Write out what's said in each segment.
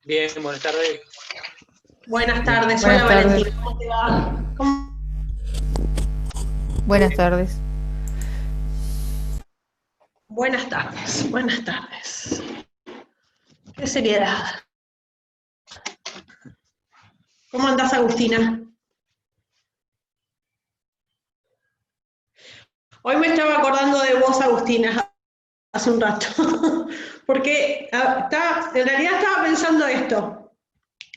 Bien, buenas tardes. Buenas tardes, Buenas hola tardes. Valentina, ¿cómo te va? Buenas tardes. Buenas tardes, buenas tardes. Qué seriedad. ¿Cómo andás, Agustina? Hoy me estaba acordando de vos, Agustina, hace un rato, porque en realidad estaba pensando esto.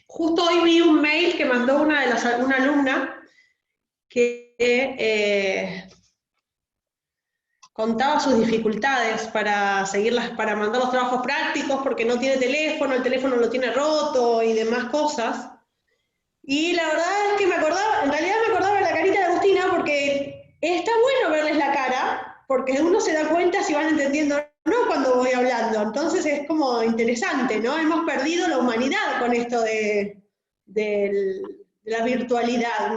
Justo hoy vi un mail que mandó una alumna que contaba sus dificultades para para mandar los trabajos prácticos, porque no tiene teléfono, el teléfono lo tiene roto y demás cosas. Y la verdad es que en realidad me acordaba de la carita de Agustina, porque está bueno verles la cara, porque uno se da cuenta si van entendiendo o no cuando voy hablando. Entonces es como interesante, ¿no? Hemos perdido la humanidad con esto de la virtualidad,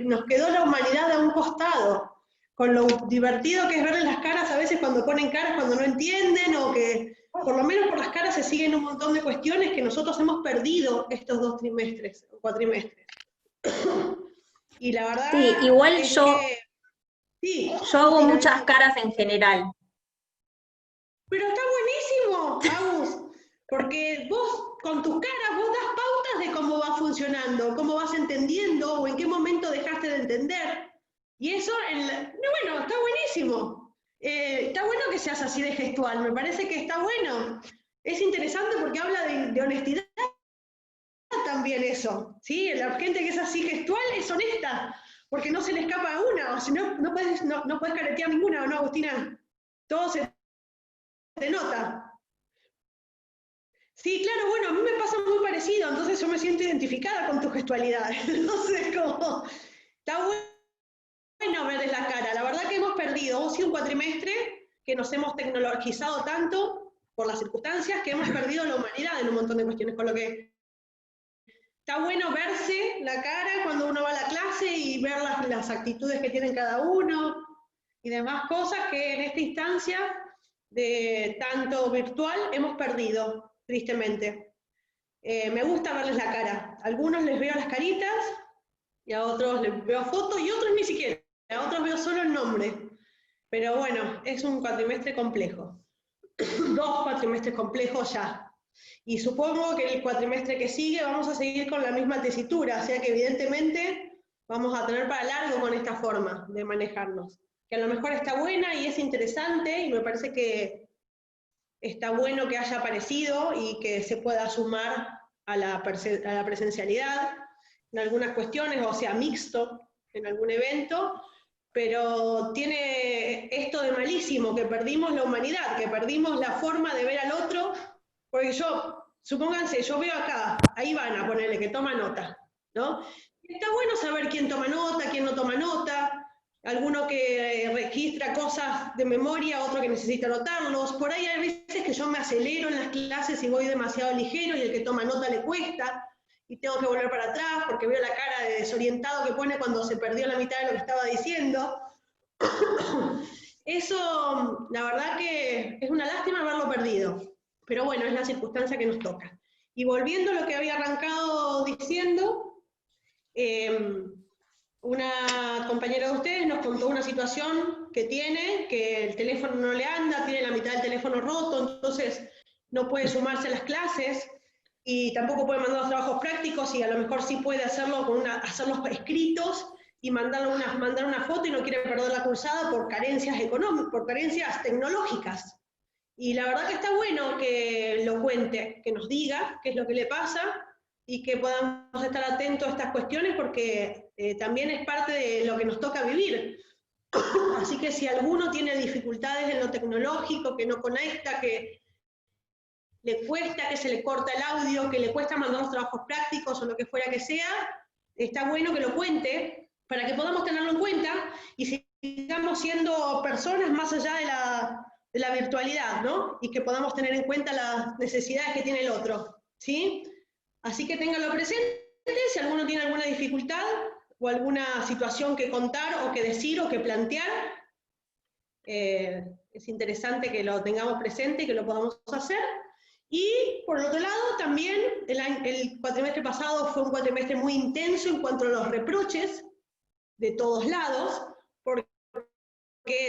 nos quedó la humanidad a un costado, con lo divertido que es verles las caras a veces cuando ponen caras cuando no entienden, o que por lo menos por las caras se siguen un montón de cuestiones que nosotros hemos perdido estos 2 trimestres o cuatrimestres. Y la verdad Sí, igual es yo que sí, hago Agustina, muchas caras en general. pero está buenísimo, Agus, porque vos con tus caras vos das pautas de cómo va funcionando, cómo vas entendiendo o en qué momento dejaste de entender. Y eso, bueno, está buenísimo. Está bueno que seas así de gestual, me parece que está bueno. Es interesante porque habla de honestidad también eso, ¿sí? La gente que es así gestual es honesta, porque no se le escapa a una, o si no, no puedes caretear ninguna, ¿o no, Agustina? Todo se te nota. Sí, claro, bueno, a mí me pasa muy parecido, entonces yo me siento identificada con tu gestualidad. Entonces, como, está bueno verles la cara. La verdad que hemos perdido, un cuatrimestre que nos hemos tecnologizado tanto por las circunstancias que hemos perdido la humanidad en un montón de cuestiones, con lo que está bueno verse la cara cuando uno va a la clase y ver las actitudes que tienen cada uno y demás cosas que en esta instancia de tanto virtual hemos perdido, tristemente. Me gusta verles la cara. A algunos les veo las caritas y a otros les veo fotos y a otros ni siquiera. A otros veo solo el nombre. Pero bueno, es un cuatrimestre complejo. 2 cuatrimestres complejos ya. Y supongo que el cuatrimestre que sigue vamos a seguir con la misma tesitura, o sea que evidentemente vamos a tener para largo con esta forma de manejarnos. Que a lo mejor está buena y es interesante, y me parece que está bueno que haya aparecido y que se pueda sumar a la presencialidad en algunas cuestiones, o sea, mixto en algún evento, pero tiene esto de malísimo, que perdimos la humanidad, que perdimos la forma de ver al otro, porque supónganse, yo veo acá, ahí van a ponerle que toma nota, ¿no? Está bueno saber quién toma nota, quién no toma nota, alguno que registra cosas de memoria, otro que necesita anotarlos. Por ahí hay veces que yo me acelero en las clases y voy demasiado ligero y el que toma nota le cuesta y tengo que volver para atrás porque veo la cara de desorientado que pone cuando se perdió la mitad de lo que estaba diciendo. Eso, la verdad que es una lástima haberlo perdido, pero bueno, es la circunstancia que nos toca. Y volviendo a lo que había arrancado diciendo, una compañera de ustedes nos contó una situación que tiene, que el teléfono no le anda, tiene la mitad del teléfono roto, entonces no puede sumarse a las clases y tampoco puede mandar los trabajos prácticos, y a lo mejor sí puede hacerlo hacerlos escritos y mandar una foto, y no quiere perder la cursada por carencias económicas, por carencias tecnológicas. Y la verdad que está bueno que lo cuente, que nos diga qué es lo que le pasa y que podamos estar atentos a estas cuestiones, porque también es parte de lo que nos toca vivir. Así que si alguno tiene dificultades en lo tecnológico, que no conecta, que le cuesta, que se le corta el audio, que le cuesta mandar los trabajos prácticos o lo que fuera que sea, está bueno que lo cuente para que podamos tenerlo en cuenta y sigamos siendo personas más allá de la virtualidad, ¿no? Y que podamos tener en cuenta las necesidades que tiene el otro, ¿sí? Así que ténganlo presente, si alguno tiene alguna dificultad o alguna situación que contar o que decir o que plantear, es interesante que lo tengamos presente y que lo podamos hacer. Y por el otro lado, también el cuatrimestre pasado fue un cuatrimestre muy intenso en cuanto a los reproches de todos lados, porque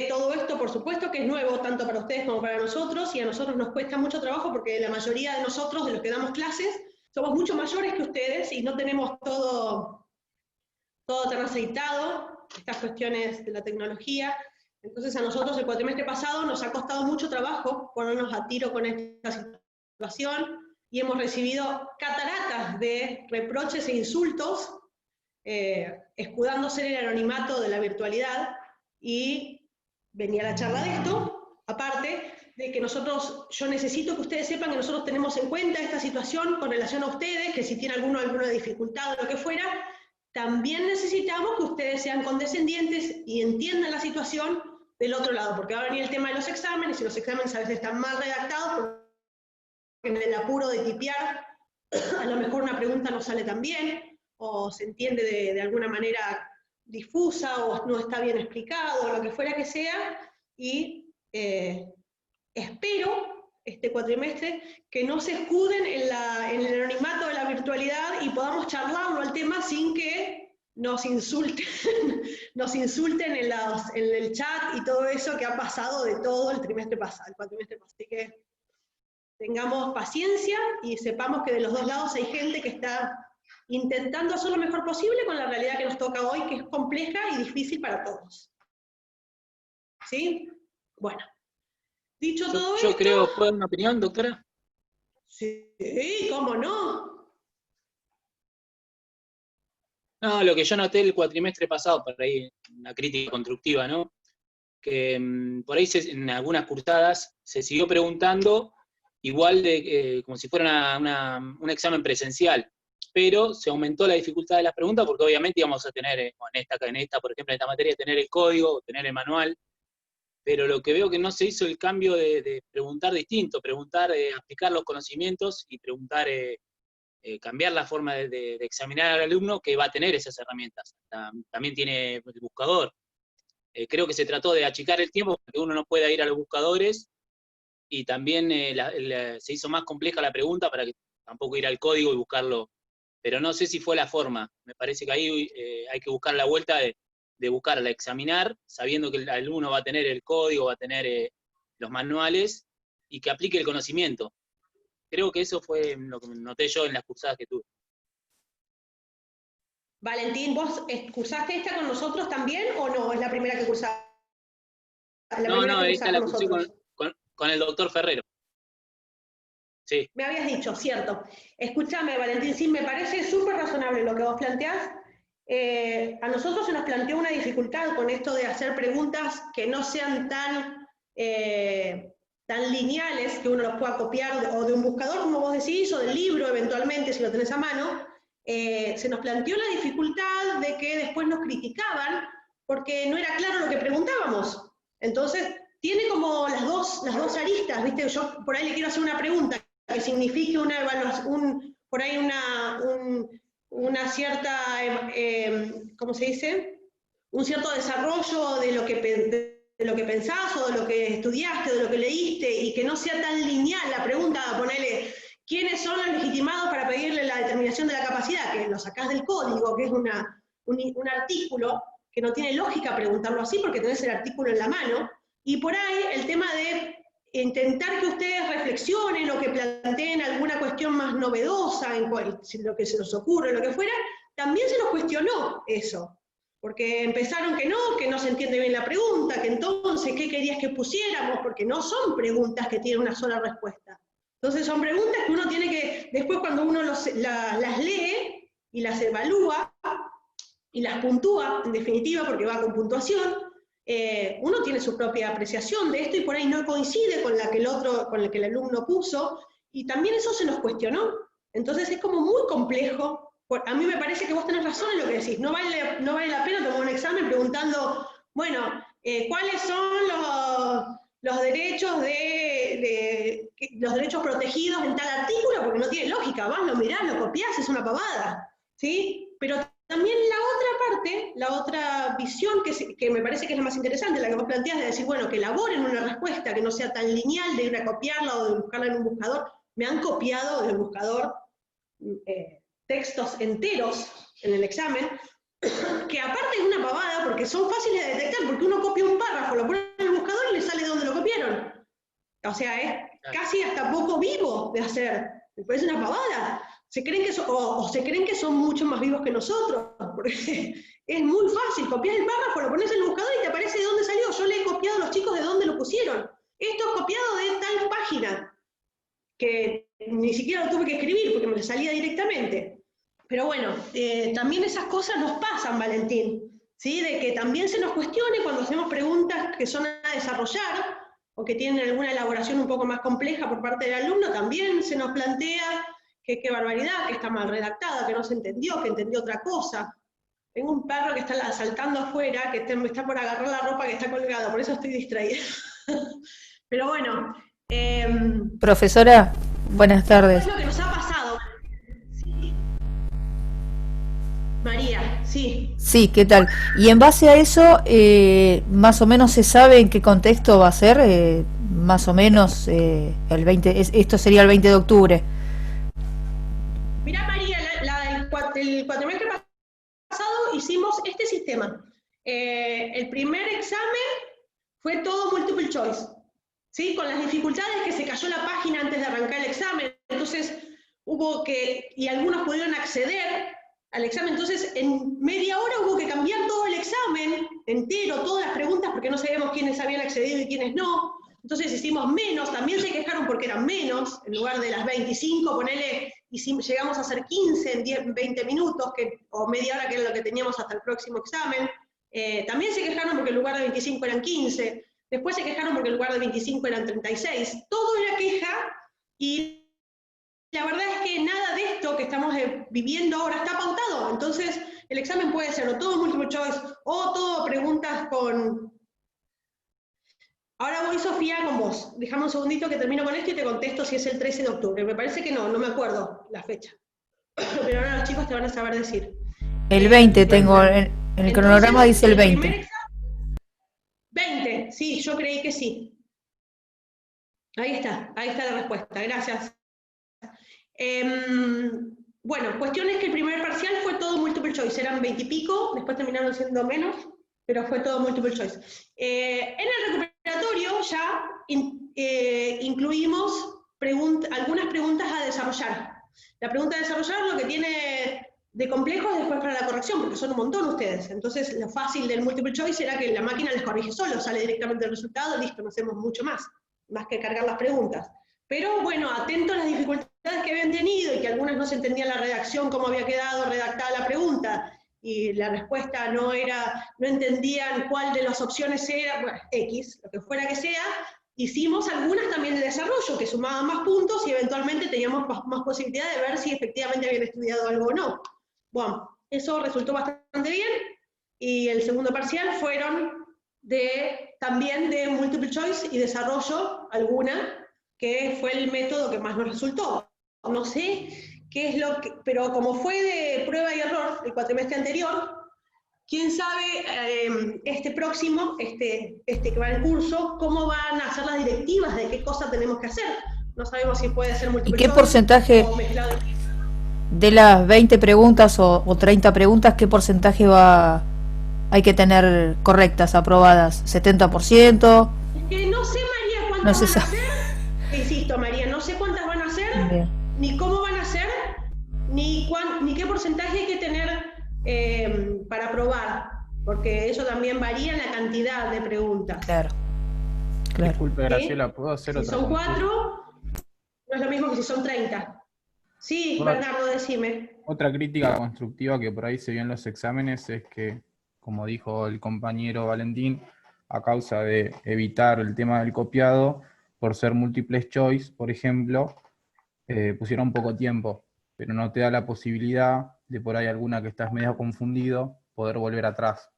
todo esto, por supuesto, que es nuevo tanto para ustedes como para nosotros, y a nosotros nos cuesta mucho trabajo porque la mayoría de nosotros, de los que damos clases, somos mucho mayores que ustedes y no tenemos todo tan aceitado, estas cuestiones de la tecnología. Entonces a nosotros el cuatrimestre pasado nos ha costado mucho trabajo ponernos a tiro con esta situación y hemos recibido cataratas de reproches e insultos, escudándose en el anonimato de la virtualidad, y venía la charla de esto, aparte de que yo necesito que ustedes sepan que nosotros tenemos en cuenta esta situación con relación a ustedes, que si tiene alguna dificultad o lo que fuera, también necesitamos que ustedes sean condescendientes y entiendan la situación del otro lado, porque va a venir el tema de los exámenes, y los exámenes a veces están mal redactados, porque en el apuro de tipear, a lo mejor una pregunta no sale tan bien, o se entiende de alguna manera difusa, o no está bien explicado, o lo que fuera que sea, y espero este cuatrimestre que no se escuden en el anonimato de la virtualidad y podamos charlarlo al tema sin que nos insulten, nos insulten en el chat y todo eso que ha pasado de todo el cuatrimestre pasado. Así que tengamos paciencia y sepamos que de los dos lados hay gente que está intentando hacer lo mejor posible con la realidad que nos toca hoy, que es compleja y difícil para todos. ¿Sí? Bueno. Dicho todo esto... Yo creo, ¿puedo dar una opinión, doctora? Sí, ¿cómo no? No, lo que yo noté el cuatrimestre pasado, por ahí, una crítica constructiva, ¿no? Que por ahí en algunas cursadas se siguió preguntando igual como si fuera un examen presencial, pero se aumentó la dificultad de las preguntas porque obviamente íbamos a tener, en esta, por ejemplo, en esta materia, tener el código, tener el manual, pero lo que veo que no se hizo el cambio de preguntar distinto, aplicar los conocimientos y preguntar, cambiar la forma de examinar al alumno que va a tener esas herramientas. También tiene el buscador. Creo que se trató de achicar el tiempo para que uno no pueda ir a los buscadores, y también se hizo más compleja la pregunta para que tampoco ir al código y buscarlo. Pero no sé si fue la forma. Me parece que ahí hay que buscar la vuelta de buscar al examinar, sabiendo que el alumno va a tener el código, va a tener los manuales, y que aplique el conocimiento. Creo que eso fue lo que noté yo en las cursadas que tuve. Valentín, ¿vos cursaste esta con nosotros también o no? ¿Es la primera que cursaste? No, esta la cursé con el doctor Ferrero. Sí. Me habías dicho, cierto. Escúchame, Valentín, sí, me parece súper razonable lo que vos planteás. A nosotros se nos planteó una dificultad con esto de hacer preguntas que no sean tan lineales, que uno los pueda copiar o de un buscador, como vos decís, o del libro eventualmente, si lo tenés a mano. Se nos planteó la dificultad de que después nos criticaban porque no era claro lo que preguntábamos. Entonces, tiene como las dos aristas, ¿viste? Yo por ahí le quiero hacer una pregunta que signifique una evaluación, por ahí una cierta, ¿cómo se dice? Un cierto desarrollo de lo que pensás o de lo que estudiaste, de lo que leíste, y que no sea tan lineal la pregunta, ponerle ¿quiénes son los legitimados para pedirle la determinación de la capacidad? Que lo sacás del código, que es un artículo, que no tiene lógica preguntarlo así porque tenés el artículo en la mano, y por ahí el tema de intentar que ustedes reflexionen o que planteen alguna cuestión más novedosa en lo que se nos ocurre, lo que fuera, también se nos cuestionó eso, porque empezaron que no se entiende bien la pregunta, que entonces, ¿qué querías que pusiéramos? Porque no son preguntas que tienen una sola respuesta. Entonces son preguntas que uno tiene que, después cuando uno las lee y las evalúa y las puntúa, en definitiva, porque va con puntuación, uno tiene su propia apreciación de esto y por ahí no coincide con la que el alumno puso, y también eso se nos cuestionó. Entonces es como muy complejo. A mí me parece que vos tenés razón en lo que decís, no vale la pena tomar un examen preguntando, bueno, ¿cuáles son los derechos los derechos protegidos en tal artículo? Porque no tiene lógica, vas, lo mirás, lo copiás, es una pavada, ¿sí? Pero también la otra visión que me parece que es la más interesante, la que vos planteás, de decir, bueno, que elaboren una respuesta que no sea tan lineal, de ir a copiarla o de buscarla en un buscador, me han copiado del buscador textos enteros en el examen, que aparte es una pavada, porque son fáciles de detectar, porque uno copia un párrafo, lo pone en el buscador y le sale donde lo copiaron. O sea, es casi hasta poco vivo de hacer. Me parece una pavada. Se creen que se creen que son mucho más vivos que nosotros, porque es muy fácil. Copias el párrafo, lo pones en el buscador y te aparece de dónde salió. Yo le he copiado a los chicos de dónde lo pusieron. Esto es copiado de tal página, que ni siquiera lo tuve que escribir porque me salía directamente. Pero bueno, también esas cosas nos pasan, Valentín, ¿sí? De que también se nos cuestione cuando hacemos preguntas que son a desarrollar, o que tienen alguna elaboración un poco más compleja por parte del alumno, también se nos plantea que qué barbaridad, que está mal redactada, que no se entendió, que entendió otra cosa. Tengo un perro que está saltando afuera, que está por agarrar la ropa que está colgada, por eso estoy distraída. Pero bueno. Profesora, buenas tardes. Es lo que nos ha pasado. Sí. María, sí. Sí, ¿qué tal? Y en base a eso, más o menos se sabe en qué contexto va a ser, más o menos el 20, esto sería el 20 de octubre. Mirá, María, el cuatrimestre pasado hicimos este sistema. El primer examen fue todo multiple choice, ¿sí? Con las dificultades que se cayó la página antes de arrancar el examen, entonces y algunos pudieron acceder al examen, entonces en media hora hubo que cambiar todo el examen entero, todas las preguntas, porque no sabíamos quiénes habían accedido y quiénes no. Entonces hicimos menos, también se quejaron porque eran menos, en lugar de las 25, ponele, llegamos a hacer 15 en 20 minutos, o media hora, que era lo que teníamos hasta el próximo examen. También se quejaron porque en lugar de 25 eran 15, después se quejaron porque en lugar de 25 eran 36. Todo era queja, y la verdad es que nada de esto que estamos viviendo ahora está pautado. Entonces, el examen puede ser o todo multiple choice, o todo preguntas con... Ahora voy, Sofía, con vos. Déjame un segundito que termino con esto y te contesto si es el 13 de octubre. Me parece que no me acuerdo la fecha. Pero ahora los chicos te van a saber decir. El 20 tengo, en el cronograma dice el 20. 20, sí, yo creí que sí. Ahí está la respuesta, gracias. Bueno, cuestión es que el primer parcial fue todo multiple choice, eran 20 y pico, después terminaron siendo menos, pero fue todo multiple choice. En el recuperatorio ya incluimos algunas preguntas a desarrollar. La pregunta a desarrollar lo que tiene de complejo es después para la corrección, porque son un montón ustedes. Entonces lo fácil del multiple choice era que la máquina les corrige solo, sale directamente el resultado, listo, no hacemos mucho más que cargar las preguntas. Pero bueno, atento a las dificultades que habían tenido y que algunas no se entendía la redacción, cómo había quedado redactada la pregunta, y la respuesta no entendían cuál de las opciones era, bueno, X, lo que fuera que sea, hicimos algunas también de desarrollo, que sumaban más puntos y eventualmente teníamos más posibilidad de ver si efectivamente habían estudiado algo o no. Bueno, eso resultó bastante bien, y el segundo parcial fueron también de multiple choice y desarrollo alguna, que fue el método que más nos resultó. No sé qué es pero como fue de prueba y error el cuatrimestre anterior, quién sabe este próximo, este que va en curso, cómo van a ser las directivas de qué cosa tenemos que hacer. No sabemos si puede ser multiple choice. ¿Y qué porcentaje o mezclado de las 20 preguntas o 30 preguntas, qué porcentaje hay que tener correctas, aprobadas? ¿70%? Es que no sé, María, cuántas van a hacer. Insisto, María, no sé cuántas van a hacer, ni cómo van a ser, ni qué porcentaje hay que tener para aprobar, porque eso también varía en la cantidad de preguntas. Claro. Disculpe, Graciela, ¿puedo hacer si otra son consulta? 4, no es lo mismo que si son 30. Sí, Bernardo, decime. Otra crítica constructiva que por ahí se vio en los exámenes es que, como dijo el compañero Valentín, a causa de evitar el tema del copiado, por ser múltiples choice, por ejemplo, pusieron poco tiempo, pero no te da la posibilidad de por ahí alguna que estás medio confundido, poder volver atrás.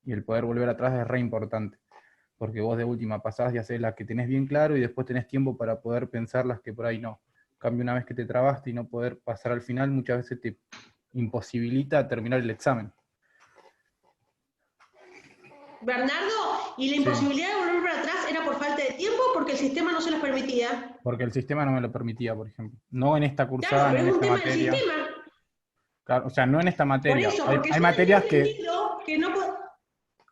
Y el poder volver atrás es re importante, porque vos de última pasás y hacés las que tenés bien claro y después tenés tiempo para poder pensar las que por ahí no. En cambio, una vez que te trabaste y no poder pasar al final, muchas veces te imposibilita terminar el examen. Bernardo, y la Sí. imposibilidad de volver para atrás era por falta de tiempo o porque el sistema no se los permitía. Porque el sistema no me lo permitía, por ejemplo. No en esta Claro, cursada, no pero en es un esta tema del materia. sistema. Claro, o sea, no en esta Por materia. eso, Hay, porque hay yo tenía materias que, entendido que no puedo...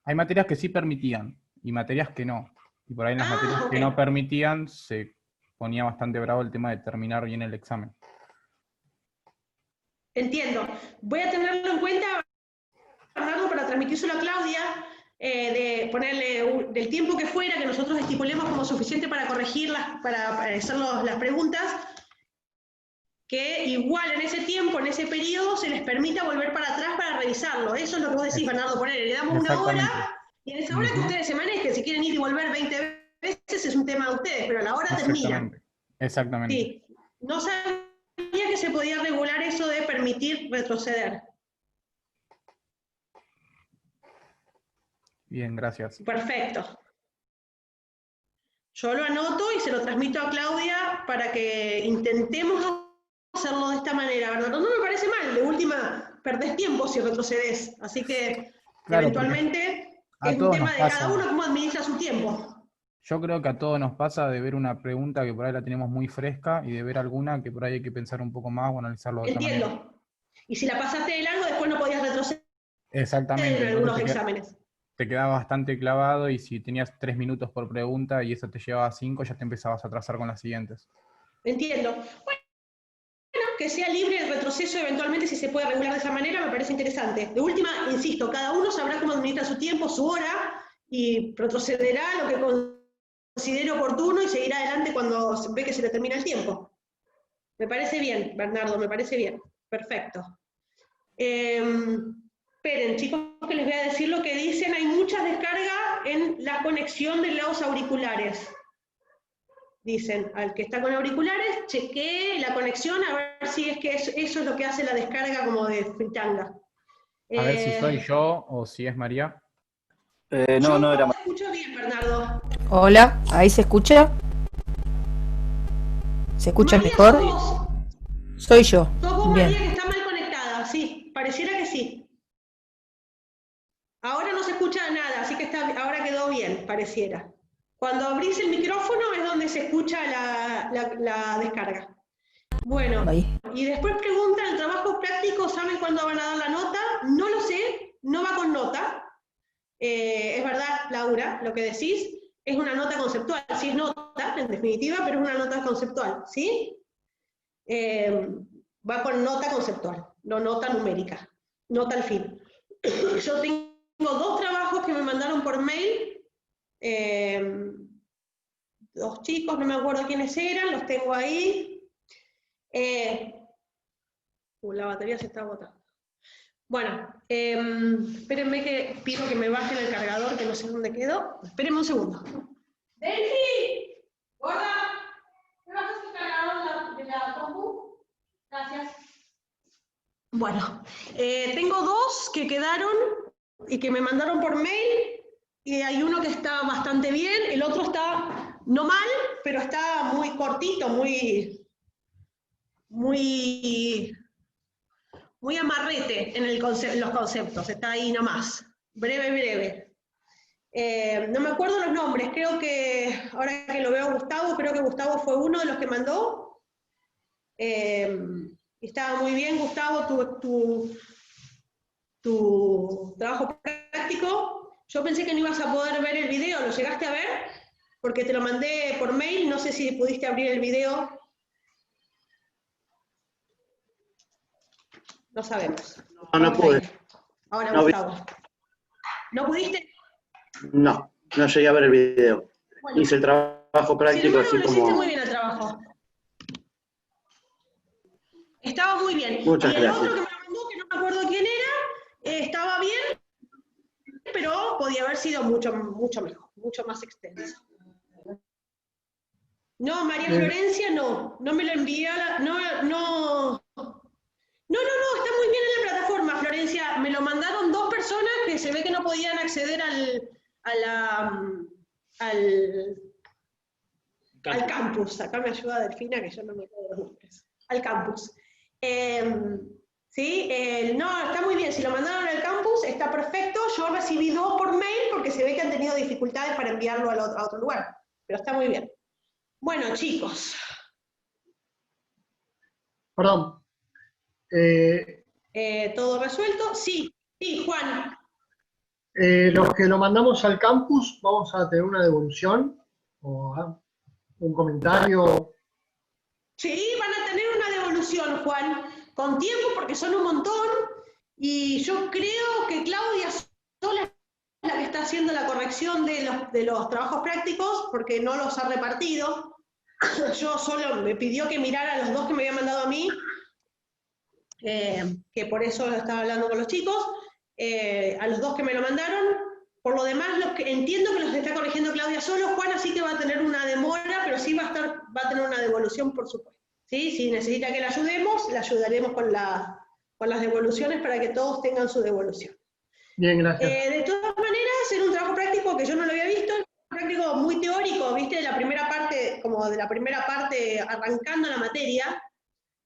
hay materias que sí permitían y materias que no. Y por ahí en las materias Ah, que no ok. permitían se ponía bastante bravo el tema de terminar bien el examen. Entiendo. Voy a tenerlo en cuenta, Bernardo, para transmitírselo a Claudia, de ponerle del tiempo que fuera, que nosotros estipulemos como suficiente para corregirlas, para hacer las preguntas, que igual en ese tiempo, en ese periodo, se les permita volver para atrás para revisarlo. Eso es lo que vos decís, Bernardo, ponerle, le damos una hora, Exactamente. y en esa hora que Ujú. ustedes se manejen, si quieren ir y volver 20 veces es un tema de ustedes, pero a la hora terminan. Exactamente. Exactamente. Sí, no sabía que se podía regular eso de permitir retroceder. Bien, gracias. Perfecto. Yo lo anoto y se lo transmito a Claudia para que intentemos hacerlo de esta manera, ¿verdad? No me parece mal, de última perdés tiempo si retrocedes, así que Claro, porque eventualmente a es un todos nos tema de cada pasa. uno cómo administra su tiempo. Yo creo que a todos nos pasa de ver una pregunta que por ahí la tenemos muy fresca y de ver alguna que por ahí hay que pensar un poco más o analizarlo de otra manera. Entiendo. Y si la pasaste de largo, después no podías retroceder Exactamente, en entonces algunos exámenes. te quedaba bastante clavado y si tenías 3 minutos por pregunta y eso te llevaba 5, ya te empezabas a atrasar con las siguientes. Entiendo. Bueno, que sea libre el retroceso eventualmente si se puede regular de esa manera, me parece interesante. De última, insisto, cada uno sabrá cómo administra su tiempo, su hora, y retrocederá lo que considere oportuno y seguirá adelante cuando ve que se le termina el tiempo. Me parece bien, Bernardo, me parece bien. Perfecto. Esperen, chicos, que les voy a decir lo que dicen. Hay muchas descargas en la conexión de los auriculares. Dicen, al que está con auriculares, chequee la conexión a ver si es que eso es lo que hace la descarga como de fritanga. A ver si soy yo o si es María. Yo No era te escucho bien, Bernardo. Hola, ¿ahí se escucha? ¿Se escucha María, mejor? sos vos. Soy yo. Sos vos, Bien. María, que está mal conectada. Sí, pareciera que sí. Ahora no se escucha nada, así que ahora quedó bien, pareciera. Cuando abrís el micrófono es donde se escucha la descarga. Bueno, Ahí. y después preguntan, ¿el trabajo práctico saben cuándo van a dar la nota? No lo sé, no va con nota. Es verdad, Laura, lo que decís, es una nota conceptual. Sí es nota, en definitiva, pero es una nota conceptual, ¿sí? Va con nota conceptual, no nota numérica, nota al fin. Yo tengo 2 trabajos que me mandaron por mail, 2 chicos, no me acuerdo quiénes eran, los tengo ahí. La batería se está agotando. Bueno, espérenme que pido que me bajen el cargador, que no sé dónde quedó. Espérenme un segundo. ¡Delphi! ¡Gorda! ¿Me bajas el cargador de la compu? Gracias. Bueno, tengo 2 que quedaron y que me mandaron por mail, y hay uno que está bastante bien, el otro está no mal, pero está muy cortito, muy amarrete en los conceptos, está ahí nomás, breve. No me acuerdo los nombres, creo que, ahora que lo veo a Gustavo, creo que Gustavo fue uno de los que mandó. Estaba muy bien, Gustavo, tu trabajo práctico. Yo pensé que no ibas a poder ver el video, ¿lo llegaste a ver? Porque te lo mandé por mail, no sé si pudiste abrir el video. No sabemos. No pude. Ahora, No vi. Gustavo. ¿No pudiste? No llegué a ver el video. Bueno, Hice el trabajo sin práctico embargo, así lo hiciste como... muy bien el trabajo. Estaba muy bien. Muchas y el gracias. otro que me lo mandó, que no me acuerdo quién era, estaba bien, pero podía haber sido mucho mejor, mucho más extenso. No, María Florencia no me lo envía, no, está muy bien en la plataforma, Florencia. Me lo mandaron 2 personas que se ve que no podían acceder al campus. Acá me ayuda Delfina, que yo no me acuerdo los nombres. Al campus. ¿Sí? No, está muy bien, si lo mandaron al campus está perfecto, yo recibí 2 por mail porque se ve que han tenido dificultades para enviarlo a otro lugar, pero está muy bien. Bueno, chicos. Perdón. ¿Todo resuelto? Sí, sí, Juan. Los que lo mandamos al campus, ¿vamos a tener una devolución? ¿O un comentario? Sí, van a tener una devolución, Juan, con tiempo porque son un montón, y yo creo que Claudia sola es la que está haciendo la corrección de los trabajos prácticos, porque no los ha repartido. Yo solo me pidió que mirara los 2 que me había mandado a mí, que por eso estaba hablando con los chicos, a los 2 que me lo mandaron. Por lo demás, entiendo que los está corrigiendo Claudia solo, Juan, así que va a tener una demora, pero sí va a tener una devolución, por supuesto. ¿Sí? Si necesita que la ayudemos, la ayudaremos con las devoluciones para que todos tengan su devolución. Bien, gracias. De todas maneras, era un trabajo práctico que yo no lo había visto, un práctico muy teórico, ¿viste? De la primera parte, como de la primera parte arrancando la materia,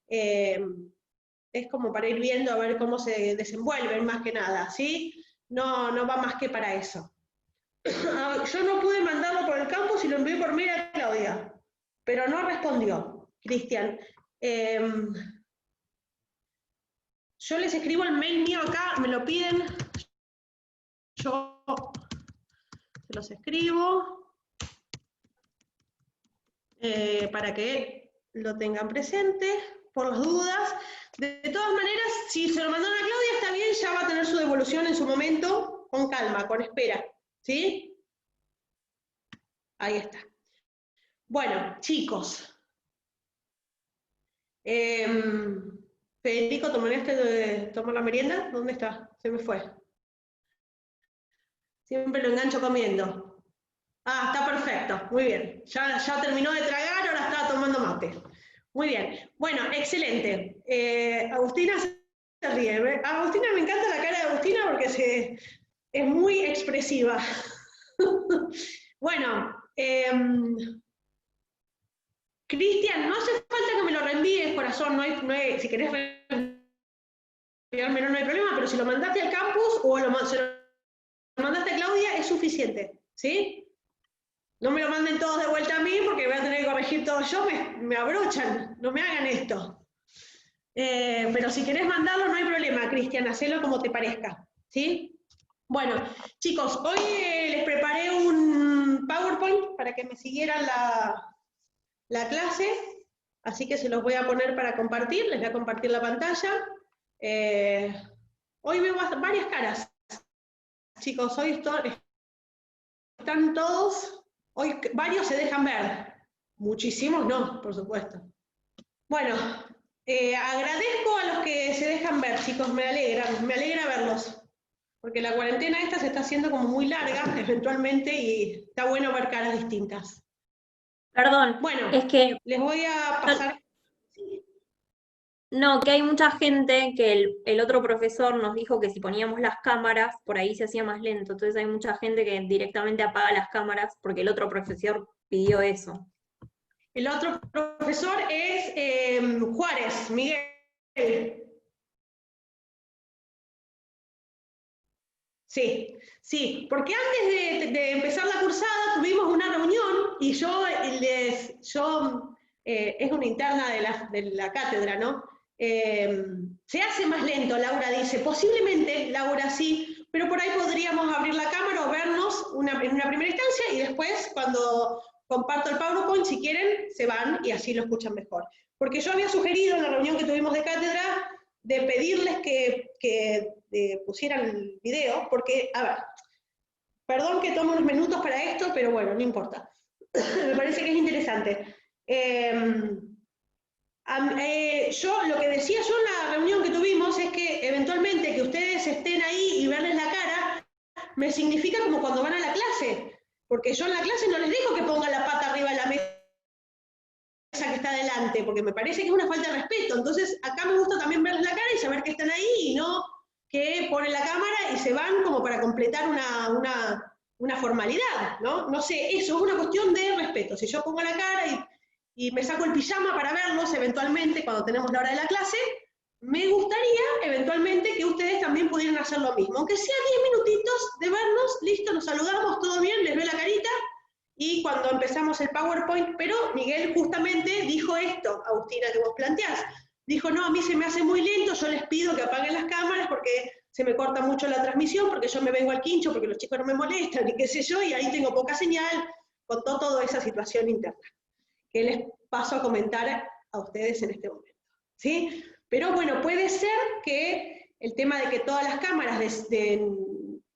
es como para ir viendo a ver cómo se desenvuelven, más que nada, ¿sí? No va más que para eso. Yo no pude mandarlo por el campus y lo envié por mail a Claudia, pero no respondió, Cristian. Yo les escribo el mail mío acá, me lo piden, yo se los escribo para que lo tengan presente, por las dudas. De todas maneras, si se lo mandaron a Claudia, está bien, ya va a tener su devolución en su momento, con calma, con espera, ¿sí? Ahí está. Bueno, chicos. Federico, ¿tomó la merienda? ¿Dónde está? Se me fue. Siempre lo engancho comiendo. Ah, está perfecto, muy bien. Ya terminó de tragar, ahora está tomando mate. Muy bien. Bueno, excelente. Agustina se ríe. Agustina, me encanta la cara de Agustina porque es muy expresiva. Bueno, Cristian, no hace falta que me lo reenvíes, corazón, si querés reenviármelo no hay problema, pero si lo mandaste al campus o se lo mandaste a Claudia es suficiente, ¿sí? No me lo manden todos de vuelta a mí porque voy a tener que corregir todo yo, me abrochan, no me hagan esto. Pero si querés mandarlo no hay problema, Cristian, hacelo como te parezca, ¿sí? Bueno, chicos, hoy les preparé un PowerPoint para que me siguieran la clase, así que se los voy a poner para compartir, les voy a compartir la pantalla. Hoy veo varias caras, chicos, hoy están todos, hoy varios se dejan ver, muchísimos no, por supuesto. Bueno, agradezco a los que se dejan ver, chicos, me alegra verlos, porque la cuarentena esta se está haciendo como muy larga, eventualmente, y está bueno ver caras distintas. Perdón, bueno, es que les voy a pasar. no, que hay mucha gente que el otro profesor nos dijo que si poníamos las cámaras, por ahí se hacía más lento. Entonces hay mucha gente que directamente apaga las cámaras porque el otro profesor pidió eso. El otro profesor es Juárez, Miguel. Sí, porque antes de empezar la cursada tuvimos una reunión y es una interna de la cátedra, ¿no? Se hace más lento, Laura dice, posiblemente, Laura sí, pero por ahí podríamos abrir la cámara o vernos en una primera instancia y después cuando comparto el PowerPoint, si quieren, se van y así lo escuchan mejor. Porque yo había sugerido en la reunión que tuvimos de cátedra de pedirles que pusieran el video, porque, a ver, perdón que tome unos minutos para esto, pero bueno, no importa. Me parece que es interesante. Yo lo que decía yo en la reunión que tuvimos es que eventualmente que ustedes estén ahí y verles la cara, me significa como cuando van a la clase, porque yo en la clase no les dejo que pongan la pata arriba de la mesa que está adelante, porque me parece que es una falta de respeto. Entonces acá me gusta también verles la cara y saber que están ahí y no que ponen la cámara y se van como para completar una formalidad, ¿no? No sé, eso es una cuestión de respeto. Si yo pongo la cara y me saco el pijama para verlos eventualmente cuando tenemos la hora de la clase, me gustaría eventualmente que ustedes también pudieran hacer lo mismo, aunque sea 10 minutitos de vernos, listo, nos saludamos, todo bien, les veo la carita, y cuando empezamos el PowerPoint, pero Miguel justamente dijo esto, Agustina, que vos planteás, dijo, no, a mí se me hace muy lento, yo les pido que apaguen las cámaras porque se me corta mucho la transmisión, porque yo me vengo al quincho, porque los chicos no me molestan, y qué sé yo, y ahí tengo poca señal, contó toda esa situación interna, que les paso a comentar a ustedes en este momento, ¿sí? Pero bueno, puede ser que el tema de que todas las cámaras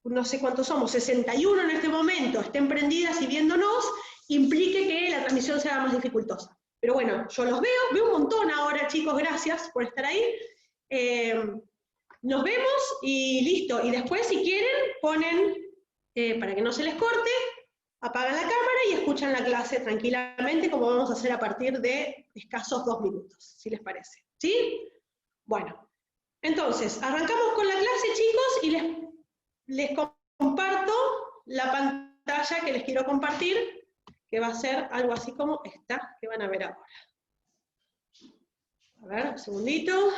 no sé cuántos somos, 61 en este momento, estén prendidas y viéndonos, implique que la transmisión sea más dificultosa. Pero bueno, yo los veo un montón ahora, chicos, gracias por estar ahí. Nos vemos y listo. Y después, si quieren, ponen, para que no se les corte, apagan la cámara y escuchan la clase tranquilamente, como vamos a hacer a partir de escasos 2 minutos, si les parece. ¿Sí? Bueno, entonces, arrancamos con la clase, chicos, y les comparto la pantalla que les quiero compartir, que va a ser algo así como esta, que van a ver ahora. A ver, un segundito.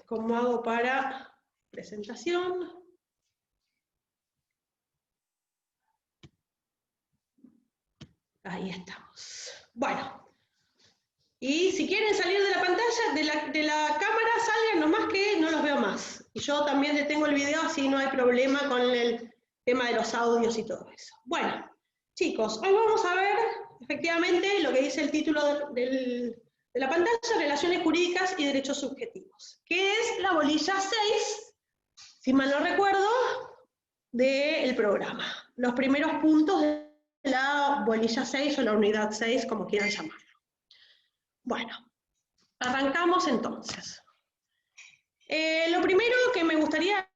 ¿Cómo hago para presentación? Ahí estamos. Bueno. Y si quieren salir de la pantalla, de la cámara, salgan nomás que no los veo más. Y yo también detengo el video, así no hay problema con el tema de los audios y todo eso. Bueno, chicos, hoy vamos a ver efectivamente lo que dice el título de la pantalla, Relaciones Jurídicas y Derechos Subjetivos, que es la bolilla 6, si mal no recuerdo, del programa. Los primeros puntos de la bolilla 6 o la unidad 6, como quieran llamarlo. Bueno, arrancamos entonces. Lo primero que me gustaría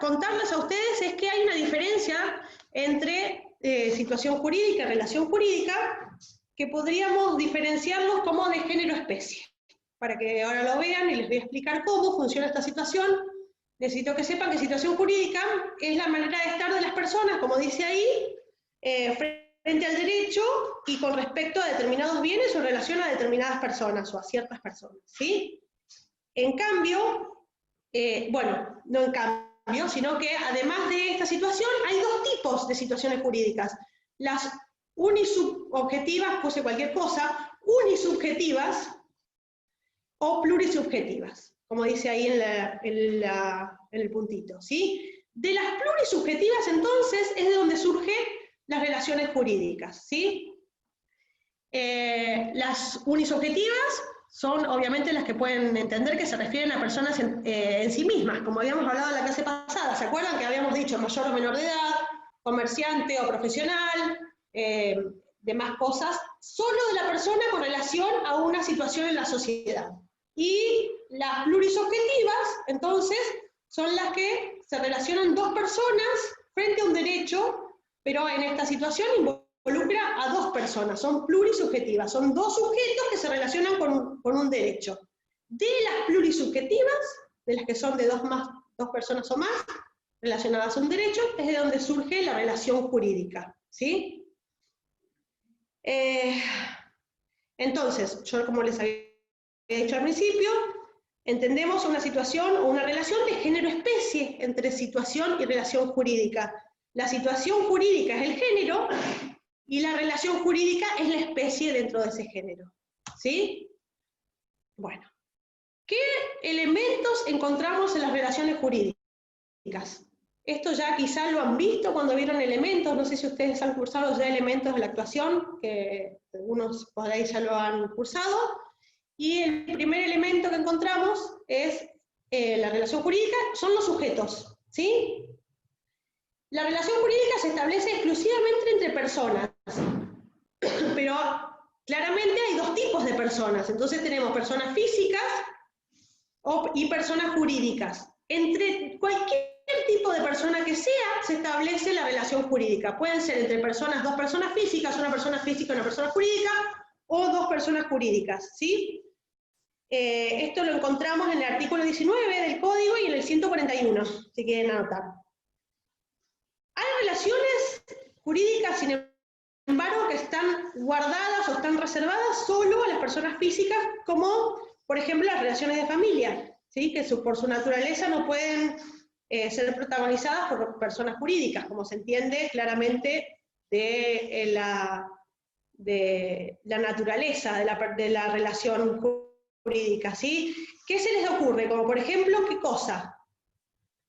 contarles a ustedes es que hay una diferencia entre situación jurídica y relación jurídica, que podríamos diferenciarlos como de género-especie. Para que ahora lo vean y les voy a explicar cómo funciona esta situación, necesito que sepan que situación jurídica es la manera de estar de las personas, como dice ahí, frente al derecho y con respecto a determinados bienes o en relación a determinadas personas o a ciertas personas, ¿sí? En cambio, bueno, no en cambio, sino que además de esta situación hay 2 tipos de situaciones jurídicas. Las unisubjetivas, puse cualquier cosa, unisubjetivas o plurisubjetivas, como dice ahí en el puntito, ¿sí? De las plurisubjetivas, entonces, es de donde surge las relaciones jurídicas, ¿sí? Las unisubjetivas son obviamente las que pueden entender que se refieren a personas en sí mismas, como habíamos hablado en la clase pasada. ¿Se acuerdan que habíamos dicho mayor o menor de edad, comerciante o profesional, demás cosas, solo de la persona con relación a una situación en la sociedad? Y las plurisubjetivas, entonces, son las que se relacionan 2 personas frente a un derecho, pero en esta situación involucra a 2 personas, son plurisubjetivas, son 2 sujetos que se relacionan con un derecho. De las plurisubjetivas, de las que son de 2 personas o más, relacionadas a un derecho, es de donde surge la relación jurídica, ¿sí? Entonces, yo como les había dicho al principio, entendemos una situación o una relación de género-especie entre situación y relación jurídica. La situación jurídica es el género y la relación jurídica es la especie dentro de ese género, ¿sí? Bueno, ¿qué elementos encontramos en las relaciones jurídicas? Esto ya quizá lo han visto cuando vieron elementos, no sé si ustedes han cursado ya elementos de la actuación, que algunos por ahí ya lo han cursado, y el primer elemento que encontramos es la relación jurídica, son los sujetos, ¿sí? La relación jurídica se establece exclusivamente entre personas, pero claramente hay 2 tipos de personas, entonces tenemos personas físicas y personas jurídicas. Entre cualquier tipo de persona que sea, se establece la relación jurídica. Pueden ser entre personas, 2 personas físicas, una persona física y una persona jurídica, o 2 personas jurídicas, ¿sí? Esto lo encontramos en el artículo 19 del Código y en el 141, si quieren anotar. Hay relaciones jurídicas, sin embargo, que están guardadas o están reservadas solo a las personas físicas, como por ejemplo, las relaciones de familia, ¿sí? Que por su naturaleza no pueden ser protagonizadas por personas jurídicas, como se entiende claramente de la naturaleza de la relación jurídica, ¿sí? ¿Qué se les ocurre? Como por ejemplo, ¿qué cosa?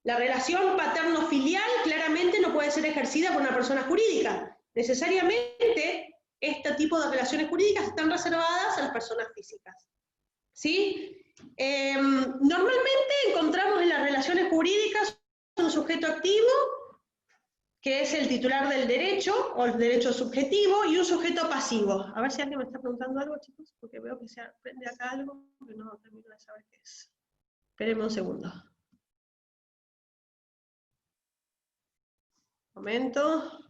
La relación paterno-filial claramente no puede ser ejercida por una persona jurídica. Necesariamente, este tipo de relaciones jurídicas están reservadas a las personas físicas, ¿sí? Normalmente encontramos en las relaciones jurídicas un sujeto activo, que es el titular del derecho, o el derecho subjetivo, y un sujeto pasivo. A ver si alguien me está preguntando algo, chicos, porque veo que se aprende acá algo, que no termino de saber qué es. Espérenme un segundo. Un momento.